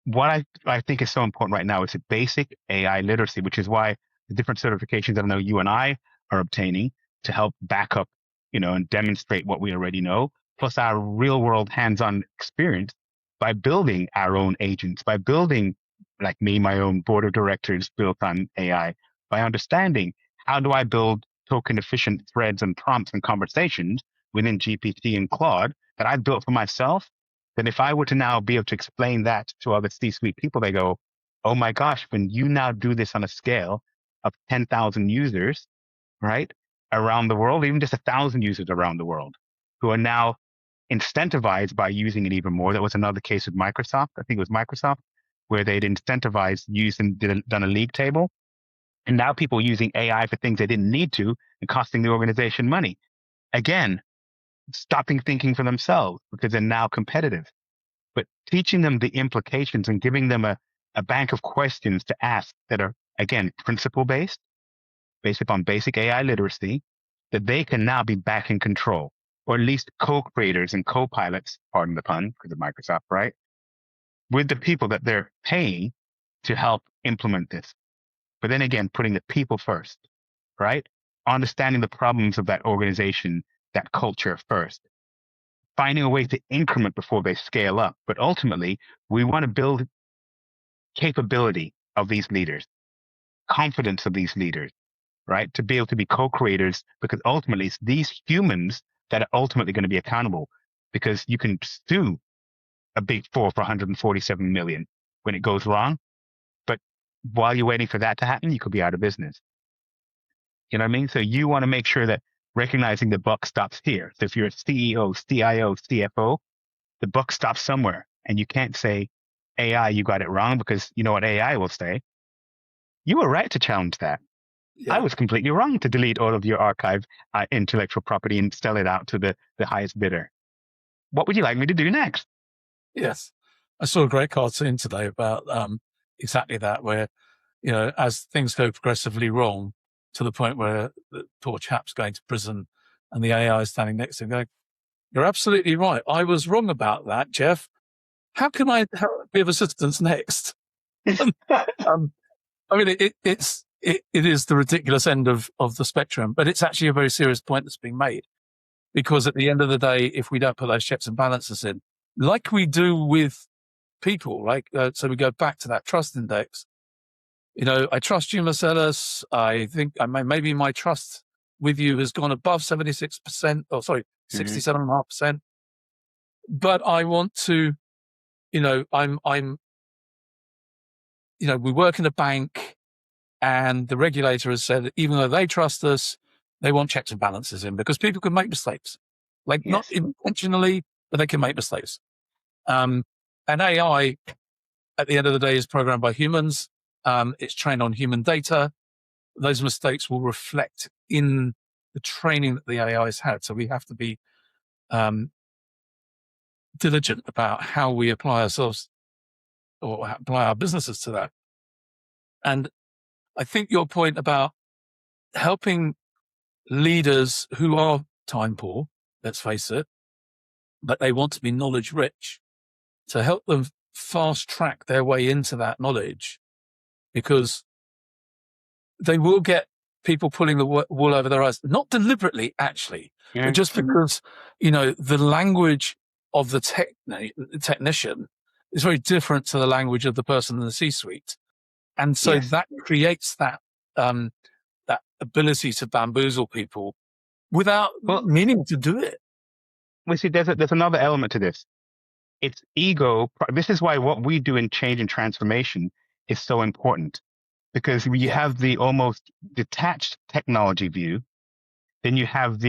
What I think is so important right now is a basic AI literacy, which is why the different certifications that I know you and I are obtaining to help back up, and demonstrate what we already know, plus our real world hands-on experience by building our own agents, by building, like me, my own board of directors built on AI, by understanding how do I build token efficient threads and prompts and conversations within GPT and Claude that I built for myself. Then if I were to now be able to explain that to other C-suite people, they go, oh my gosh, when you now do this on a scale of 10,000 users, right, around the world, even just 1,000 users around the world who are now incentivized by using it even more. That was another case with Microsoft. I think it was Microsoft where they'd incentivized using, done a league table. And now people using AI for things they didn't need to and costing the organization money. Again, stopping thinking for themselves because they're now competitive, but teaching them the implications and giving them a bank of questions to ask that are, again, principle based upon basic AI literacy, that they can now be back in control, or at least co-creators and co-pilots, pardon the pun, because of Microsoft, right? With the people that they're paying to help implement this. But then again, putting the people first, right? Understanding the problems of that organization, that culture first, finding a way to increment before they scale up. But ultimately, we want to build capability of these leaders, confidence of these leaders, right? To be able to be co-creators, because ultimately it's these humans that are ultimately going to be accountable, because you can sue a big four for 147 million when it goes wrong. But while you're waiting for that to happen, you could be out of business. You know what I mean? So you want to make sure that recognizing the buck stops here. So if you're a CEO, CIO, CFO, the buck stops somewhere, and you can't say, AI, you got it wrong, because you know what AI will say? You were right to challenge that. Yeah. I was completely wrong to delete all of your archive intellectual property and sell it out to the highest bidder. What would you like me to do next? Yes. I saw a great cartoon today about exactly that, where, as things go progressively wrong to the point where the poor chap's going to prison and the AI is standing next to him going, you're absolutely right. I was wrong about that, Jeff. How can I be of assistance next? I mean, it is the ridiculous end of the spectrum, but it's actually a very serious point that's being made, because at the end of the day, if we don't put those checks and balances in, like we do with people, so we go back to that trust index. I trust you, Marcellus. I think maybe my trust with you has gone above 76%, 67.5%. But I want to, we work in a bank, and the regulator has said that even though they trust us, they want checks and balances in, because people can make mistakes, not intentionally, but they can make mistakes. And AI, at the end of the day, is programmed by humans. It's trained on human data. Those mistakes will reflect in the training that the AI has had. So we have to be diligent about how we apply ourselves or apply our businesses to that. And I think your point about helping leaders who are time poor, let's face it, but they want to be knowledge rich, to help them fast track their way into that knowledge, because they will get people pulling the wool over their eyes, not deliberately, actually, but just because, the language of the technician is very different to the language of the person in the C-suite. And so that creates that ability to bamboozle people without Well, meaning to do it. we see there's another element to this. It's ego. This is why what we do in change and transformation is so important, because you Yeah. have the almost detached technology view. Then you have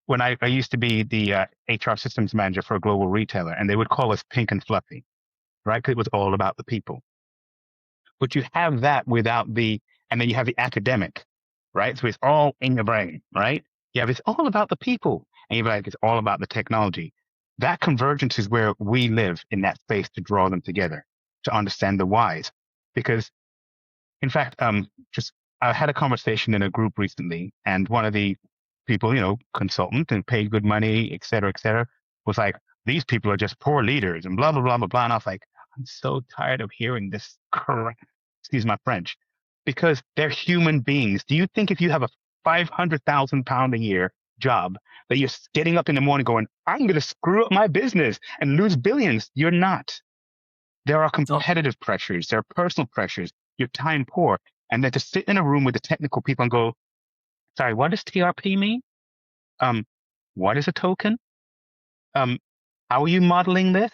when I used to be the HR systems manager for a global retailer, and they would call us pink and fluffy, right? Because it was all about the people. But you have that without and then you have the academic, right? So it's all in your brain, right? You have it's all about the people, and you're like, it's all about the technology. That convergence is where we live in that space to draw them together, to understand the whys. Because, in fact, just I had a conversation in a group recently, and one of the people, consultant and paid good money, et cetera, was like, these people are just poor leaders and blah, blah, blah, blah, blah. And I was like, I'm so tired of hearing this crap, excuse my French, because they're human beings. Do you think if you have a 500,000 pound a year job that you're getting up in the morning going, I'm going to screw up my business and lose billions? You're not. There are Not, competitive pressures. There are personal pressures. You're time poor. And then to sit in a room with the technical people and go, sorry, what does TRP mean? What is a token? How are you modeling this?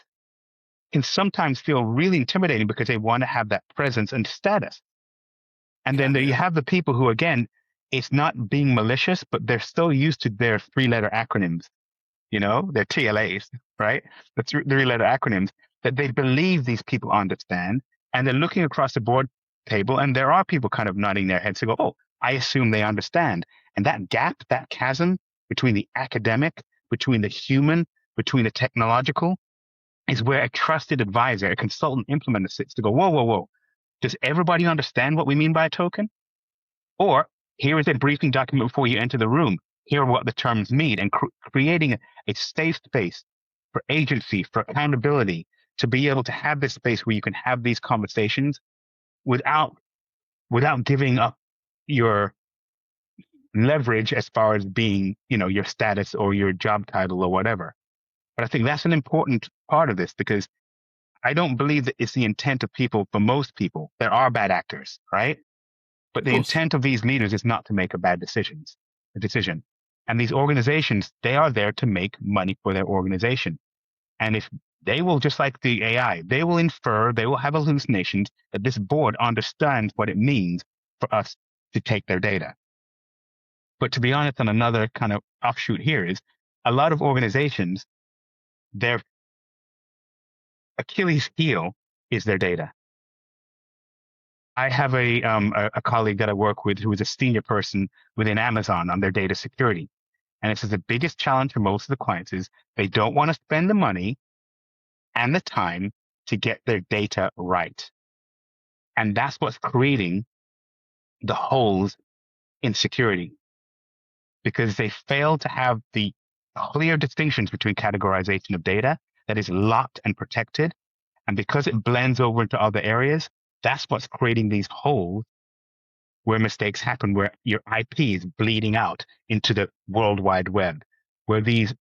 Can sometimes feel really intimidating because they want to have that presence and status. And then you have the people who, again, it's not being malicious, but they're so used to their 3-letter acronyms, their TLAs, right? The 3-letter acronyms that they believe these people understand. And they're looking across the board table, and there are people kind of nodding their heads to go, oh, I assume they understand. And that gap, that chasm between the academic, between the human, between the technological, is where a trusted advisor, a consultant implementer sits to go, whoa, whoa, whoa. Does everybody understand what we mean by a token? Or here is a briefing document before you enter the room. Here are what the terms mean, and creating a safe space for agency, for accountability, to be able to have this space where you can have these conversations without giving up your leverage as far as being, your status or your job title or whatever. But I think that's an important part of this, because I don't believe that it's the intent of people. For most people, there are bad actors, right? But the intent of these leaders is not to make a decision. And these organizations, they are there to make money for their organization. And if they will, just like the AI, they will infer, they will have hallucinations that this board understands what it means for us to take their data. But to be honest, on another kind of offshoot here is a lot of organizations, their Achilles heel is their data. I have a colleague that I work with who is a senior person within Amazon on their data security. And it says the biggest challenge for most of the clients is they don't want to spend the money and the time to get their data right. And that's what's creating the holes in security, because they fail to have the clear distinctions between categorization of data that is locked and protected. And because it blends over into other areas, that's what's creating these holes where mistakes happen, where your IP is bleeding out into the World Wide Web, where these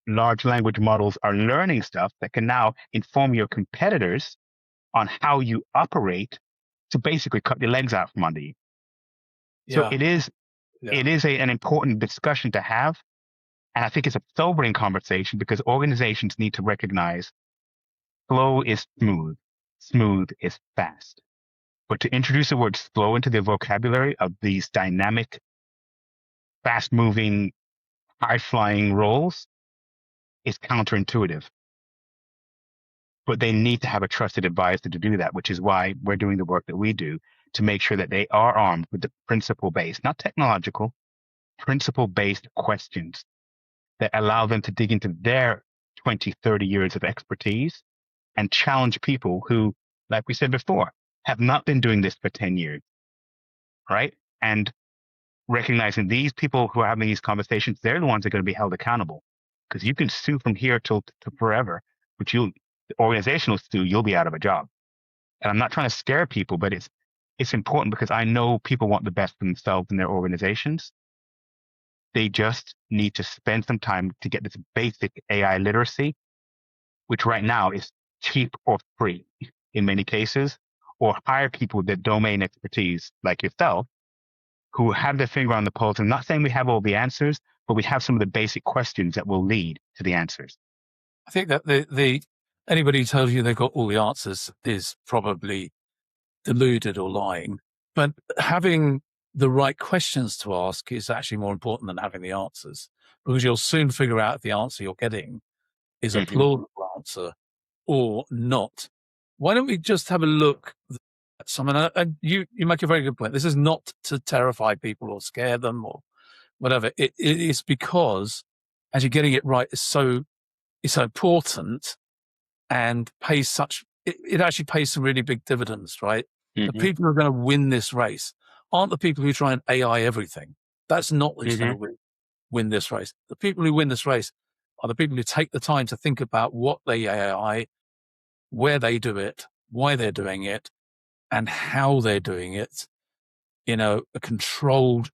large language models are learning stuff that can now inform your competitors on how you operate to basically cut your legs out from under you. So it is an important discussion to have. And I think it's a sobering conversation, because organizations need to recognize slow is smooth, smooth is fast. But to introduce the word slow into the vocabulary of these dynamic, fast-moving, high-flying roles is counterintuitive. But they need to have a trusted advisor to do that, which is why we're doing the work that we do, to make sure that they are armed with the principle-based, not technological, principle-based questions that allow them to dig into their 20, 30 years of expertise and challenge people who, like we said before, have not been doing this for 10 years, right? And recognizing these people who are having these conversations, they're the ones that are going to be held accountable, because you can sue from here to forever, but the organizational sue, you'll be out of a job. And I'm not trying to scare people, but it's important, because I know people want the best for themselves and their organizations. They just need to spend some time to get this basic AI literacy, which right now is cheap or free in many cases, or hire people with their domain expertise like yourself, who have their finger on the pulse. I'm not saying we have all the answers, but we have some of the basic questions that will lead to the answers. I think that the anybody who tells you they've got all the answers is probably deluded or lying. But having the right questions to ask is actually more important than having the answers, because you'll soon figure out if the answer you're getting is a plausible answer or not. Why don't we just have a look at some? And you make a very good point. This is not to terrify people or scare them or whatever. It is because actually getting it right is so important and pays such. It actually pays some really big dividends, right? The people who are going to win this race aren't the people who try and AI everything. That's not who's going to win this race. The people who win this race are the people who take the time to think about what they AI, where they do it, why they're doing it, and how they're doing it in a controlled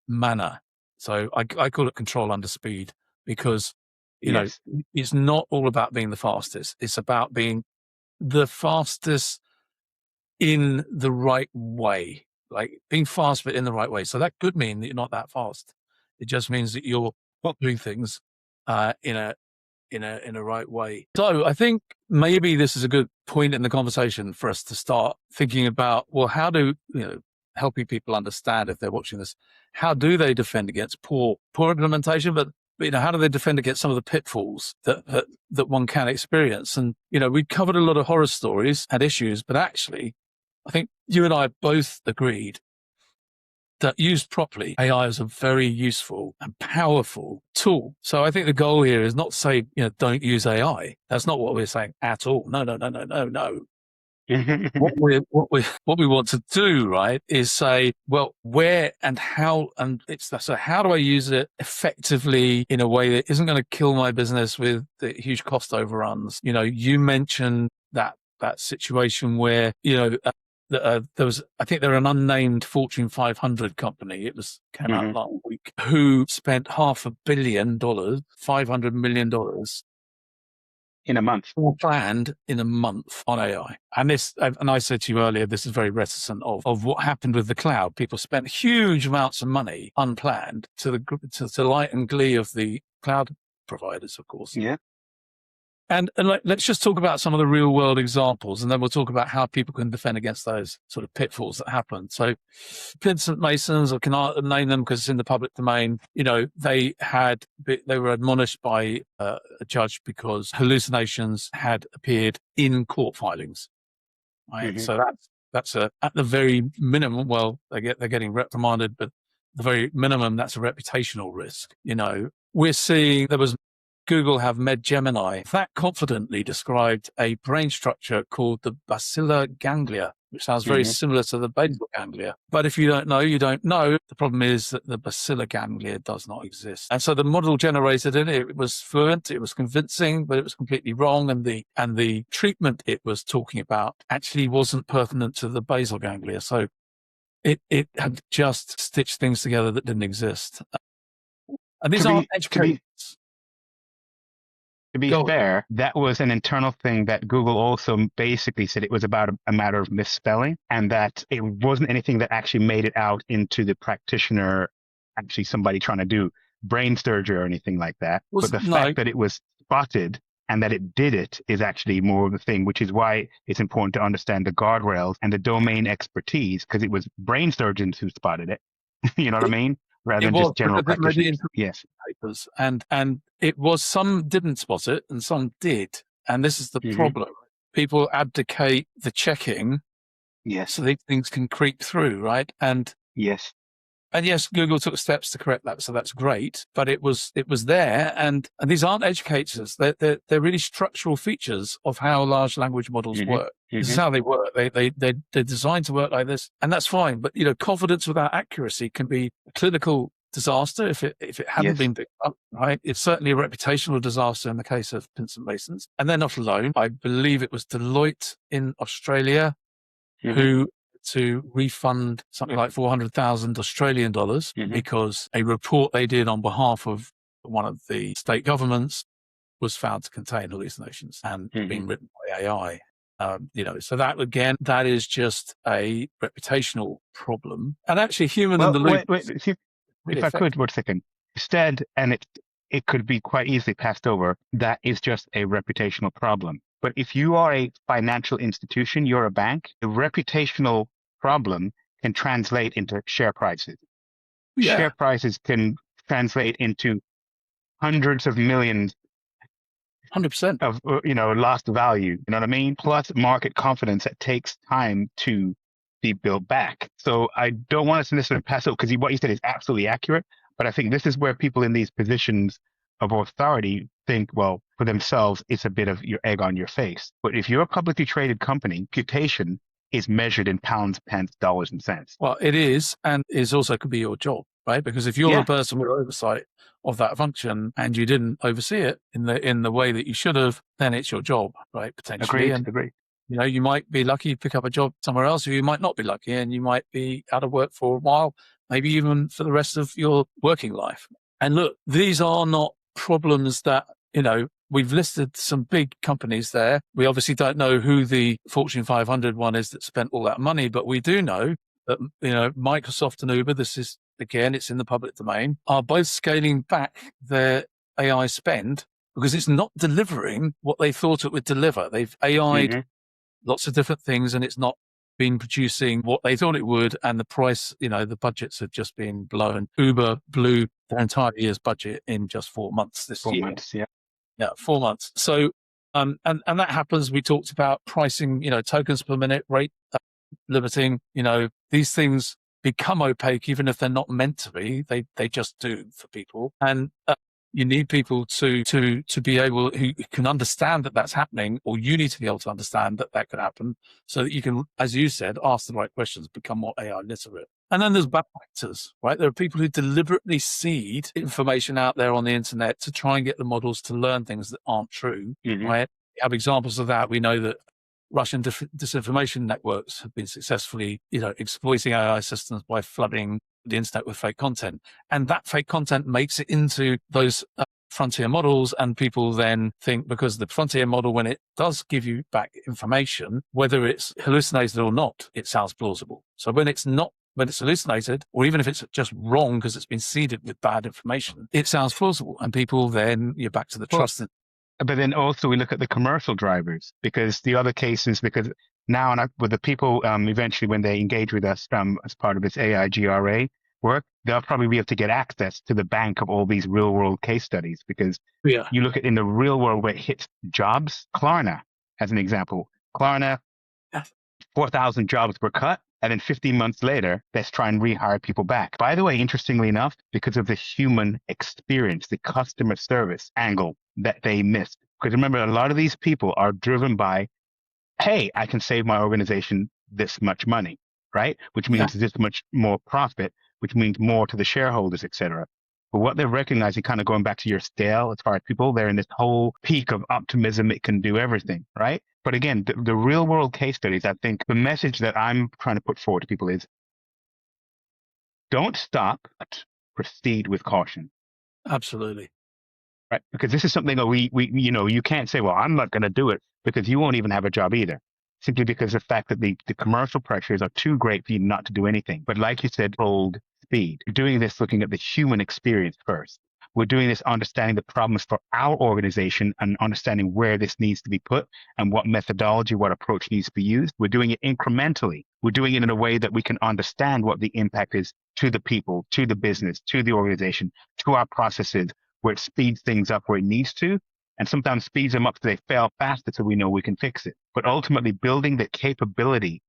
manner. So I call it control under speed, because, you know, it's not all about being the fastest. It's about being the fastest in the right way, like being fast, but in the right way. So that could mean that you're not that fast. It just means that you're not doing things in a right way. So I think maybe this is a good point in the conversation for us to start thinking about, well, how do, helping people understand, if they're watching this, how do they defend against poor implementation, but how do they defend against some of the pitfalls that one can experience? And, we covered a lot of horror stories and issues, but actually, I think you and I both agreed that used properly, AI is a very useful and powerful tool. So I think the goal here is not to say, don't use AI. That's not what we're saying at all. No. What we want to do, right, is say, well, where and how, and so how do I use it effectively in a way that isn't going to kill my business with the huge cost overruns? You mentioned that situation where, there was, I think they're an unnamed Fortune 500 company. It came out last week, who spent $500 million, $500 million in a month, all planned in a month on AI. And I said to you earlier, this is very reticent of what happened with the cloud. People spent huge amounts of money unplanned to the delight and glee of the cloud providers, of course. Yeah. And let's just talk about some of the real world examples, and then we'll talk about how people can defend against those sort of pitfalls that happen. So Vincent Masons, I cannot name them because it's in the public domain, they were admonished by a judge because hallucinations had appeared in court filings. Right? So that's at the very minimum, well, they're getting reprimanded, but at the very minimum, that's a reputational risk. We're seeing Google have Gemini that confidently described a brain structure called the basilar ganglia, which sounds very similar to the basal ganglia. But if you don't know, you don't know. The problem is that the basilar ganglia does not exist. And so the model generated in it was fluent, it was convincing, but it was completely wrong. And the treatment it was talking about actually wasn't pertinent to the basal ganglia. So it had just stitched things together that didn't exist. And these aren't educated. To be fair, that was an internal thing that Google also basically said it was about a matter of misspelling, and that it wasn't anything that actually made it out into the practitioner, actually somebody trying to do brain surgery or anything like that. But the fact that it was spotted and that it did it is actually more of the thing, which is why it's important to understand the guardrails and the domain expertise, because it was brain surgeons who spotted it. You know what I mean? Rather than just general practitioners. Yes. Papers. And it was, some didn't spot it and some did. And this is the problem. People abdicate the checking. Yes. So these things can creep through, right? And yes, Google took steps to correct that. So that's great. But it was there. And these aren't educators. They're really structural features of how large language models work. This is how they work. They're designed to work like this, and that's fine. But confidence without accuracy can be a clinical disaster if it hadn't been picked up. Right? It's certainly a reputational disaster in the case of Vincent Masons, and they're not alone. I believe it was Deloitte in Australia who to refund something like 400,000 Australian dollars because a report they did on behalf of one of the state governments was found to contain hallucinations and being written by AI. So that is just a reputational problem, and actually human in the loop. Wait, if I could, 1 second. said, and it could be quite easily passed over, that is just a reputational problem. But if you are a financial institution, you're a bank, the reputational problem can translate into share prices. Yeah, Share prices can translate into hundreds of millions 100%. of lost value. You know what I mean? Plus market confidence that takes time to be built back. So I don't want us to necessarily pass over, because what you said is absolutely accurate. But I think this is where people in these positions of authority think, well, for themselves, it's a bit of your egg on your face. But if you're a publicly traded company, reputation is measured in pounds, pence, dollars, and cents. Well, it is, and it also could be your job, right? Because if you're Yeah. the person with oversight of that function and you didn't oversee it in the way that you should have, then it's your job, right? Potentially. Agreed. You might be lucky to pick up a job somewhere else, or you might not be lucky, and you might be out of work for a while, maybe even for the rest of your working life. And look, these are not problems that, we've listed some big companies there. We obviously don't know who the Fortune 500 one is that spent all that money, but we do know that, Microsoft and Uber, this is, again, it's in the public domain, are both scaling back their AI spend because it's not delivering what they thought it would deliver. They've AI'd lots of different things, and it's not been producing what they thought it would. And the price, the budgets have just been blown. Uber blew their entire year's budget in just 4 months this year. 4 months, yeah. Yeah, 4 months. So, and that happens. We talked about pricing, tokens per minute, rate limiting. These things become opaque, even if they're not meant to be. They just do for people. And you need people to be able, who can understand that that's happening, or you need to be able to understand that that could happen, so that you can, as you said, ask the right questions, become more AI literate. And then there's bad actors, right? There are people who deliberately seed information out there on the internet to try and get the models to learn things that aren't true, right? We have examples of that. We know that Russian disinformation networks have been successfully, exploiting AI systems by flooding the internet with fake content. And that fake content makes it into those frontier models. And people then think, because the frontier model, when it does give you back information, whether it's hallucinated or not, it sounds plausible. So when it's hallucinated, or even if it's just wrong because it's been seeded with bad information, it sounds plausible. And people then, you're back to the trust. But then also we look at the commercial drivers, because the other cases, because now with the people, eventually when they engage with us as part of this AI GRA work, they'll probably be able to get access to the bank of all these real world case studies, because you look at in the real world where it hits jobs, Klarna, as an example, 4,000 jobs were cut. And then 15 months later, let's try and rehire people back. By the way, interestingly enough, because of the human experience, the customer service angle that they missed. Because remember, a lot of these people are driven by, hey, I can save my organization this much money, right? Which means this much more profit, which means more to the shareholders, et cetera. But what they're recognizing, kind of going back to your scale, as far as people, they're in this whole peak of optimism, it can do everything, right? But again, the real world case studies, I think the message that I'm trying to put forward to people is, don't stop, but proceed with caution. Absolutely. Right? Because this is something that we you can't say, well, I'm not going to do it, because you won't even have a job either. Simply because of the fact that the commercial pressures are too great for you not to do anything. But like you said, hold speed. You're doing this looking at the human experience first. We're doing this understanding the problems for our organization and understanding where this needs to be put and what methodology, what approach needs to be used. We're doing it incrementally. We're doing it in a way that we can understand what the impact is to the people, to the business, to the organization, to our processes, where it speeds things up where it needs to, and sometimes speeds them up so they fail faster so we know we can fix it. But ultimately building the capability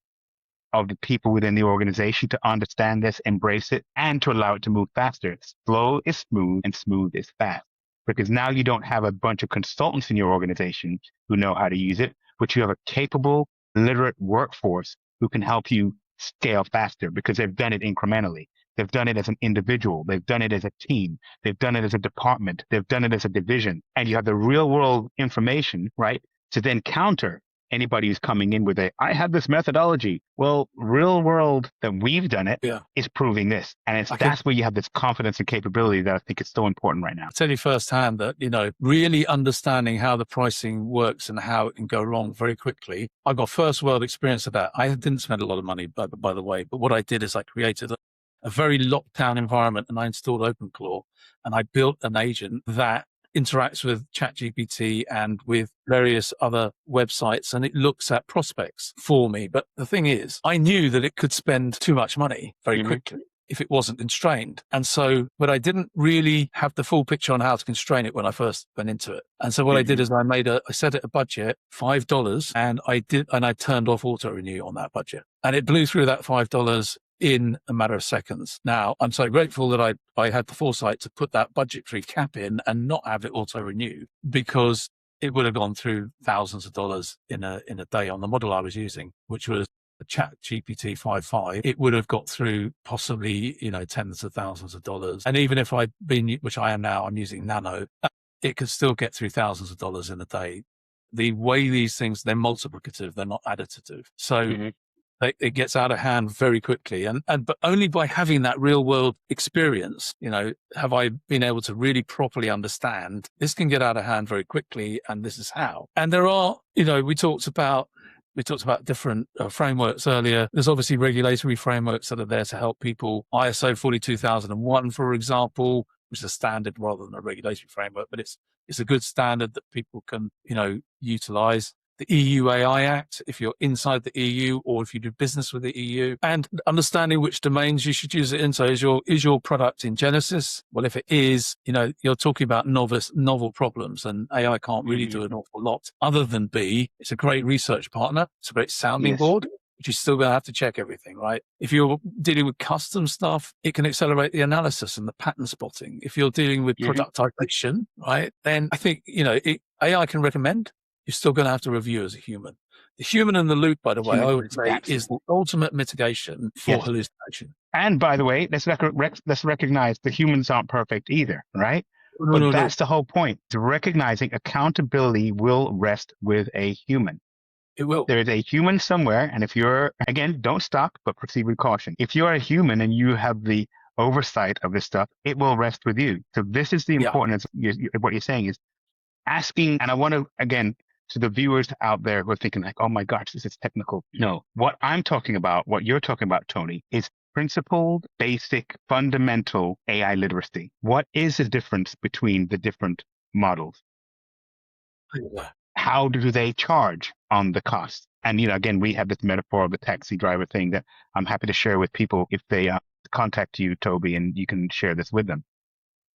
of the people within the organization to understand this, embrace it, and to allow it to move faster. Slow is smooth and smooth is fast. Because now you don't have a bunch of consultants in your organization who know how to use it, but you have a capable, literate workforce who can help you scale faster because they've done it incrementally. They've done it as an individual. They've done it as a team. They've done it as a department. They've done it as a division. And you have the real world information, right, to then counter anybody who's coming in with I have this methodology. Well, real world that we've done it is proving this. And that's where you have this confidence and capability that I think is so important right now. I tell you firsthand that, really understanding how the pricing works and how it can go wrong very quickly. I got first world experience of that. I didn't spend a lot of money, by the way, but what I did is I created a very locked down environment, and I installed OpenClaw, and I built an agent that interacts with ChatGPT and with various other websites, and it looks at prospects for me. But the thing is, I knew that it could spend too much money very quickly if it wasn't constrained. And so, but I didn't really have the full picture on how to constrain it when I first went into it. And so what I did is I set it a budget, $5, and I turned off auto renew on that budget, and it blew through that $5 in a matter of seconds. Now, I'm so grateful that I had the foresight to put that budgetary cap in and not have it auto renew, because it would have gone through thousands of dollars in a day on the model I was using, which was a Chat GPT 5.5. It would have got through possibly, tens of thousands of dollars. And even if I'd been, which I am now, I'm using Nano, it could still get through thousands of dollars in a day. The way these things, they're multiplicative, they're not additive. So it gets out of hand very quickly. But only by having that real world experience, have I been able to really properly understand this can get out of hand very quickly. And this is how. And there are, we talked about different frameworks earlier. There's obviously regulatory frameworks that are there to help people. ISO 42001, for example, which is a standard rather than a regulatory framework, but it's a good standard that people can, utilize. The EU AI Act, if you're inside the EU or if you do business with the EU, and understanding which domains you should use it in. So is your product in Genesis? Well, if it is, you're talking about novel problems, and AI can't really do an awful lot other than be, it's a great research partner. It's a great sounding board, but you're still going to have to check everything, right? If you're dealing with custom stuff, it can accelerate the analysis and the pattern spotting. If you're dealing with productization, right, then I think, AI can recommend. You're still going to have to review as a human. The human in the loop, by the way, I would say, is the ultimate mitigation for hallucination. And by the way, let's recognize the humans aren't perfect either, right? That's the whole point. Recognizing accountability will rest with a human. It will. There is a human somewhere, and if you're, again, don't stop, but proceed with caution. If you're a human and you have the oversight of this stuff, it will rest with you. So this is the importance. What you're saying is asking, and I want to, again, to the viewers out there who are thinking like, oh my gosh, this is technical. No, what I'm talking about, what you're talking about, Tony, is principled, basic, fundamental AI literacy. What is the difference between the different models? How do they charge on the cost? And, again, we have this metaphor of the taxi driver thing that I'm happy to share with people if they contact you, Toby, and you can share this with them.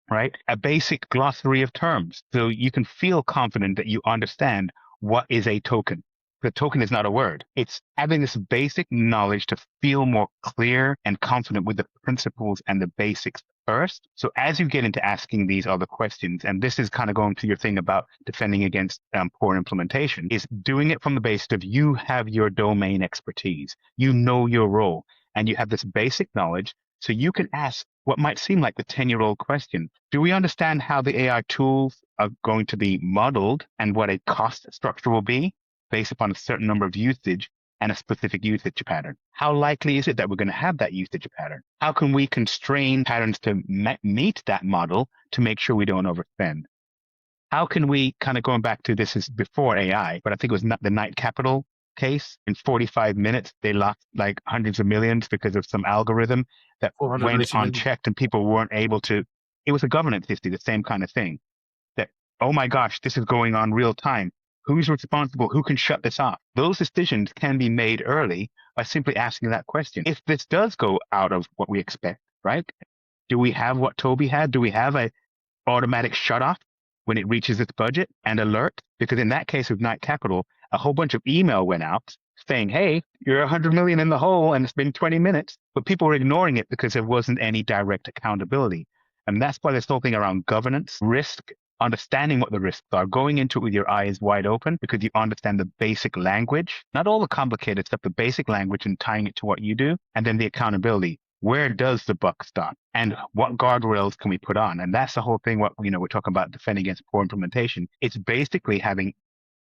Right? A basic glossary of terms. So you can feel confident that you understand what is a token. The token is not a word. It's having this basic knowledge to feel more clear and confident with the principles and the basics first. So as you get into asking these other questions, and this is kind of going to your thing about defending against poor implementation, is doing it from the basis of you have your domain expertise, you know your role, and you have this basic knowledge. So you can ask what might seem like the 10-year-old question. Do we understand how the AI tools are going to be modeled and what a cost structure will be based upon a certain number of usage and a specific usage pattern? How likely is it that we're going to have that usage pattern? How can we constrain patterns to meet that model to make sure we don't overspend? How can we, kind of going back to, this is before AI, but I think it was not the Knight Capital case. In 45 minutes, they lost like hundreds of millions because of some algorithm that went unchecked and people weren't able to. It was a governance issue, the same kind of thing. That, oh my gosh, this is going on real time. Who's responsible? Who can shut this off? Those decisions can be made early by simply asking that question. If this does go out of what we expect, right? Do we have what Toby had? Do we have a automatic shut off when it reaches its budget and alert? Because in that case with Knight Capital, a whole bunch of email went out saying, hey, you're 100 million in the hole and it's been 20 minutes, but people were ignoring it because there wasn't any direct accountability. And that's why this whole thing around governance, risk, understanding what the risks are, going into it with your eyes wide open because you understand the basic language, not all the complicated stuff, the basic language and tying it to what you do, and then the accountability. Where does the buck stop? And what guardrails can we put on? And that's the whole thing, what we're talking about defending against poor implementation. It's basically having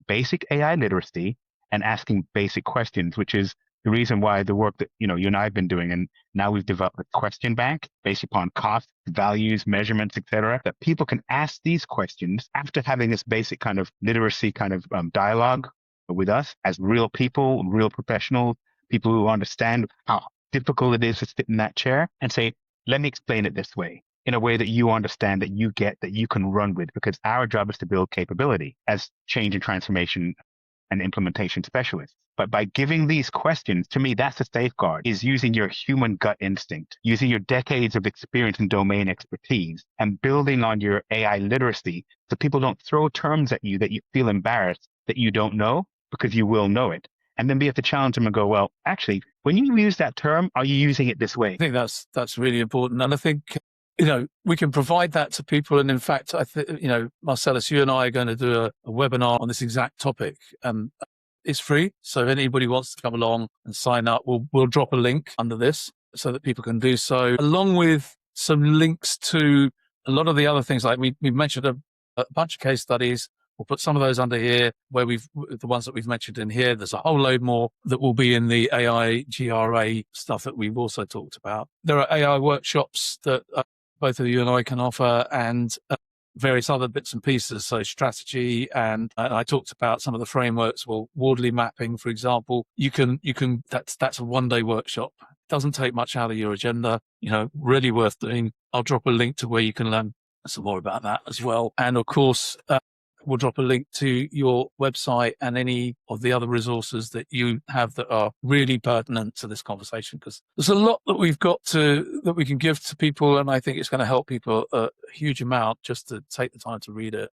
basic AI literacy and asking basic questions, which is the reason why the work that you and I have been doing, and now we've developed a question bank based upon cost, values, measurements, etc., that people can ask these questions after having this basic kind of literacy kind of dialogue with us as real people, real professionals, people who understand how difficult it is to sit in that chair and say, let me explain it this way, in a way that you understand, that you get, that you can run with, because our job is to build capability as change and transformation and implementation specialists. But by giving these questions, to me, that's the safeguard, is using your human gut instinct, using your decades of experience and domain expertise, and building on your AI literacy so people don't throw terms at you that you feel embarrassed that you don't know, because you will know it. And then be able to challenge them and go, well, actually, when you use that term, are you using it this way? I think that's really important. And I think, we can provide that to people. And in fact, I think, Marcellus, you and I are going to do a webinar on this exact topic. It's free. So if anybody wants to come along and sign up, we'll drop a link under this so that people can do so, along with some links to a lot of the other things. Like we've mentioned a bunch of case studies. We'll put some of those under here where the ones that we've mentioned in here. There's a whole load more that will be in the AI GRA stuff that we've also talked about. There are AI workshops that both of you and I can offer, and various other bits and pieces. So strategy, and I talked about some of the frameworks. Well, Wardley mapping, for example, that's a 1-day workshop. Doesn't take much out of your agenda, really worth doing. I'll drop a link to where you can learn some more about that as well. And of course, we'll drop a link to your website and any of the other resources that you have that are really pertinent to this conversation, because there's a lot that that we can give to people. And I think it's going to help people a huge amount just to take the time to read it.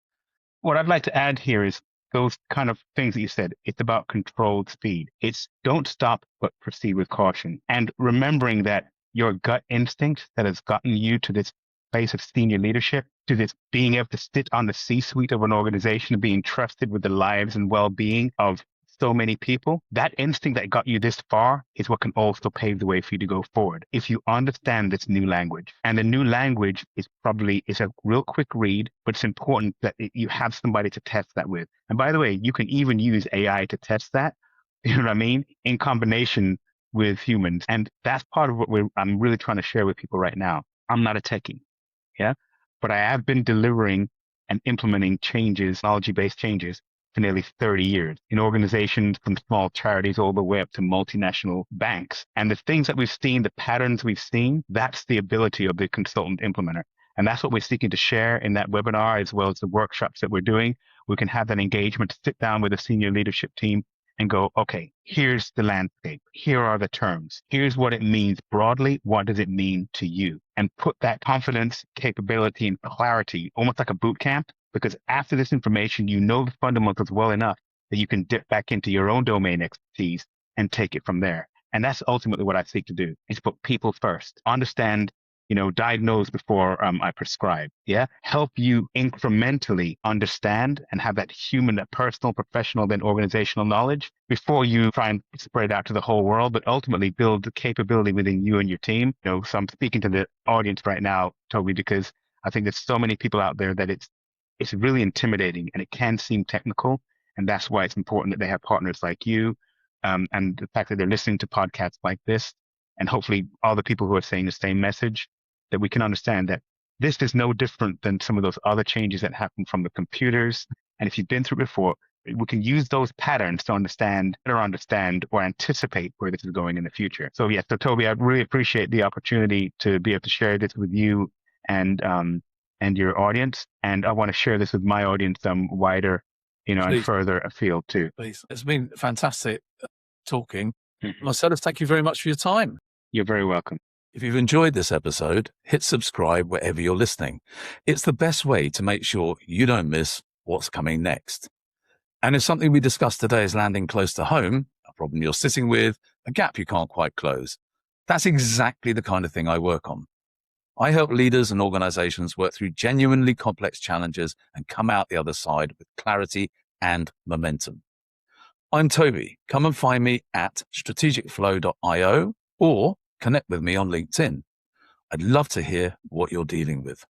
What I'd like to add here is those kind of things that you said. It's about controlled speed. It's don't stop, but proceed with caution. And remembering that your gut instinct that has gotten you to this place of senior leadership, to this being able to sit on the C-suite of an organization and being trusted with the lives and well-being of so many people, that instinct that got you this far is what can also pave the way for you to go forward. If you understand this new language, and the new language is a real quick read, but it's important that you have somebody to test that with. And by the way, you can even use AI to test that, you know what I mean, in combination with humans. And that's part of what I'm really trying to share with people right now. I'm not a techie. Yeah. But I have been delivering and implementing changes, technology-based changes, for nearly 30 years in organizations from small charities all the way up to multinational banks. And the things that we've seen, the patterns we've seen, that's the ability of the consultant implementer. And that's what we're seeking to share in that webinar, as well as the workshops that we're doing. We can have that engagement to sit down with a senior leadership team and go, okay, here's the landscape. Here are the terms. Here's what it means broadly. What does it mean to you? And put that confidence, capability, and clarity, almost like a boot camp, because after this information, you know the fundamentals well enough that you can dip back into your own domain expertise and take it from there. And that's ultimately what I seek to do, is put people first. Understand, diagnose before I prescribe. Yeah. Help you incrementally understand and have that human, that personal, professional, then organizational knowledge before you try and spread it out to the whole world, but ultimately build the capability within you and your team. So I'm speaking to the audience right now, Toby, because I think there's so many people out there that it's really intimidating and it can seem technical. And that's why it's important that they have partners like you, and the fact that they're listening to podcasts like this, and hopefully all the people who are saying the same message, that we can understand that this is no different than some of those other changes that happen from the computers. And if you've been through it before, we can use those patterns to understand or anticipate where this is going in the future. So yeah, so Toby, I really appreciate the opportunity to be able to share this with you and your audience. And I want to share this with my audience wider, and further afield too. Please. It's been fantastic talking. Mm-hmm. Marcellus, thank you very much for your time. You're very welcome. If you've enjoyed this episode, hit subscribe wherever you're listening. It's the best way to make sure you don't miss what's coming next. And if something we discussed today is landing close to home, a problem you're sitting with, a gap you can't quite close, that's exactly the kind of thing I work on. I help leaders and organizations work through genuinely complex challenges and come out the other side with clarity and momentum. I'm Toby. Come and find me at strategicflow.io or connect with me on LinkedIn. I'd love to hear what you're dealing with.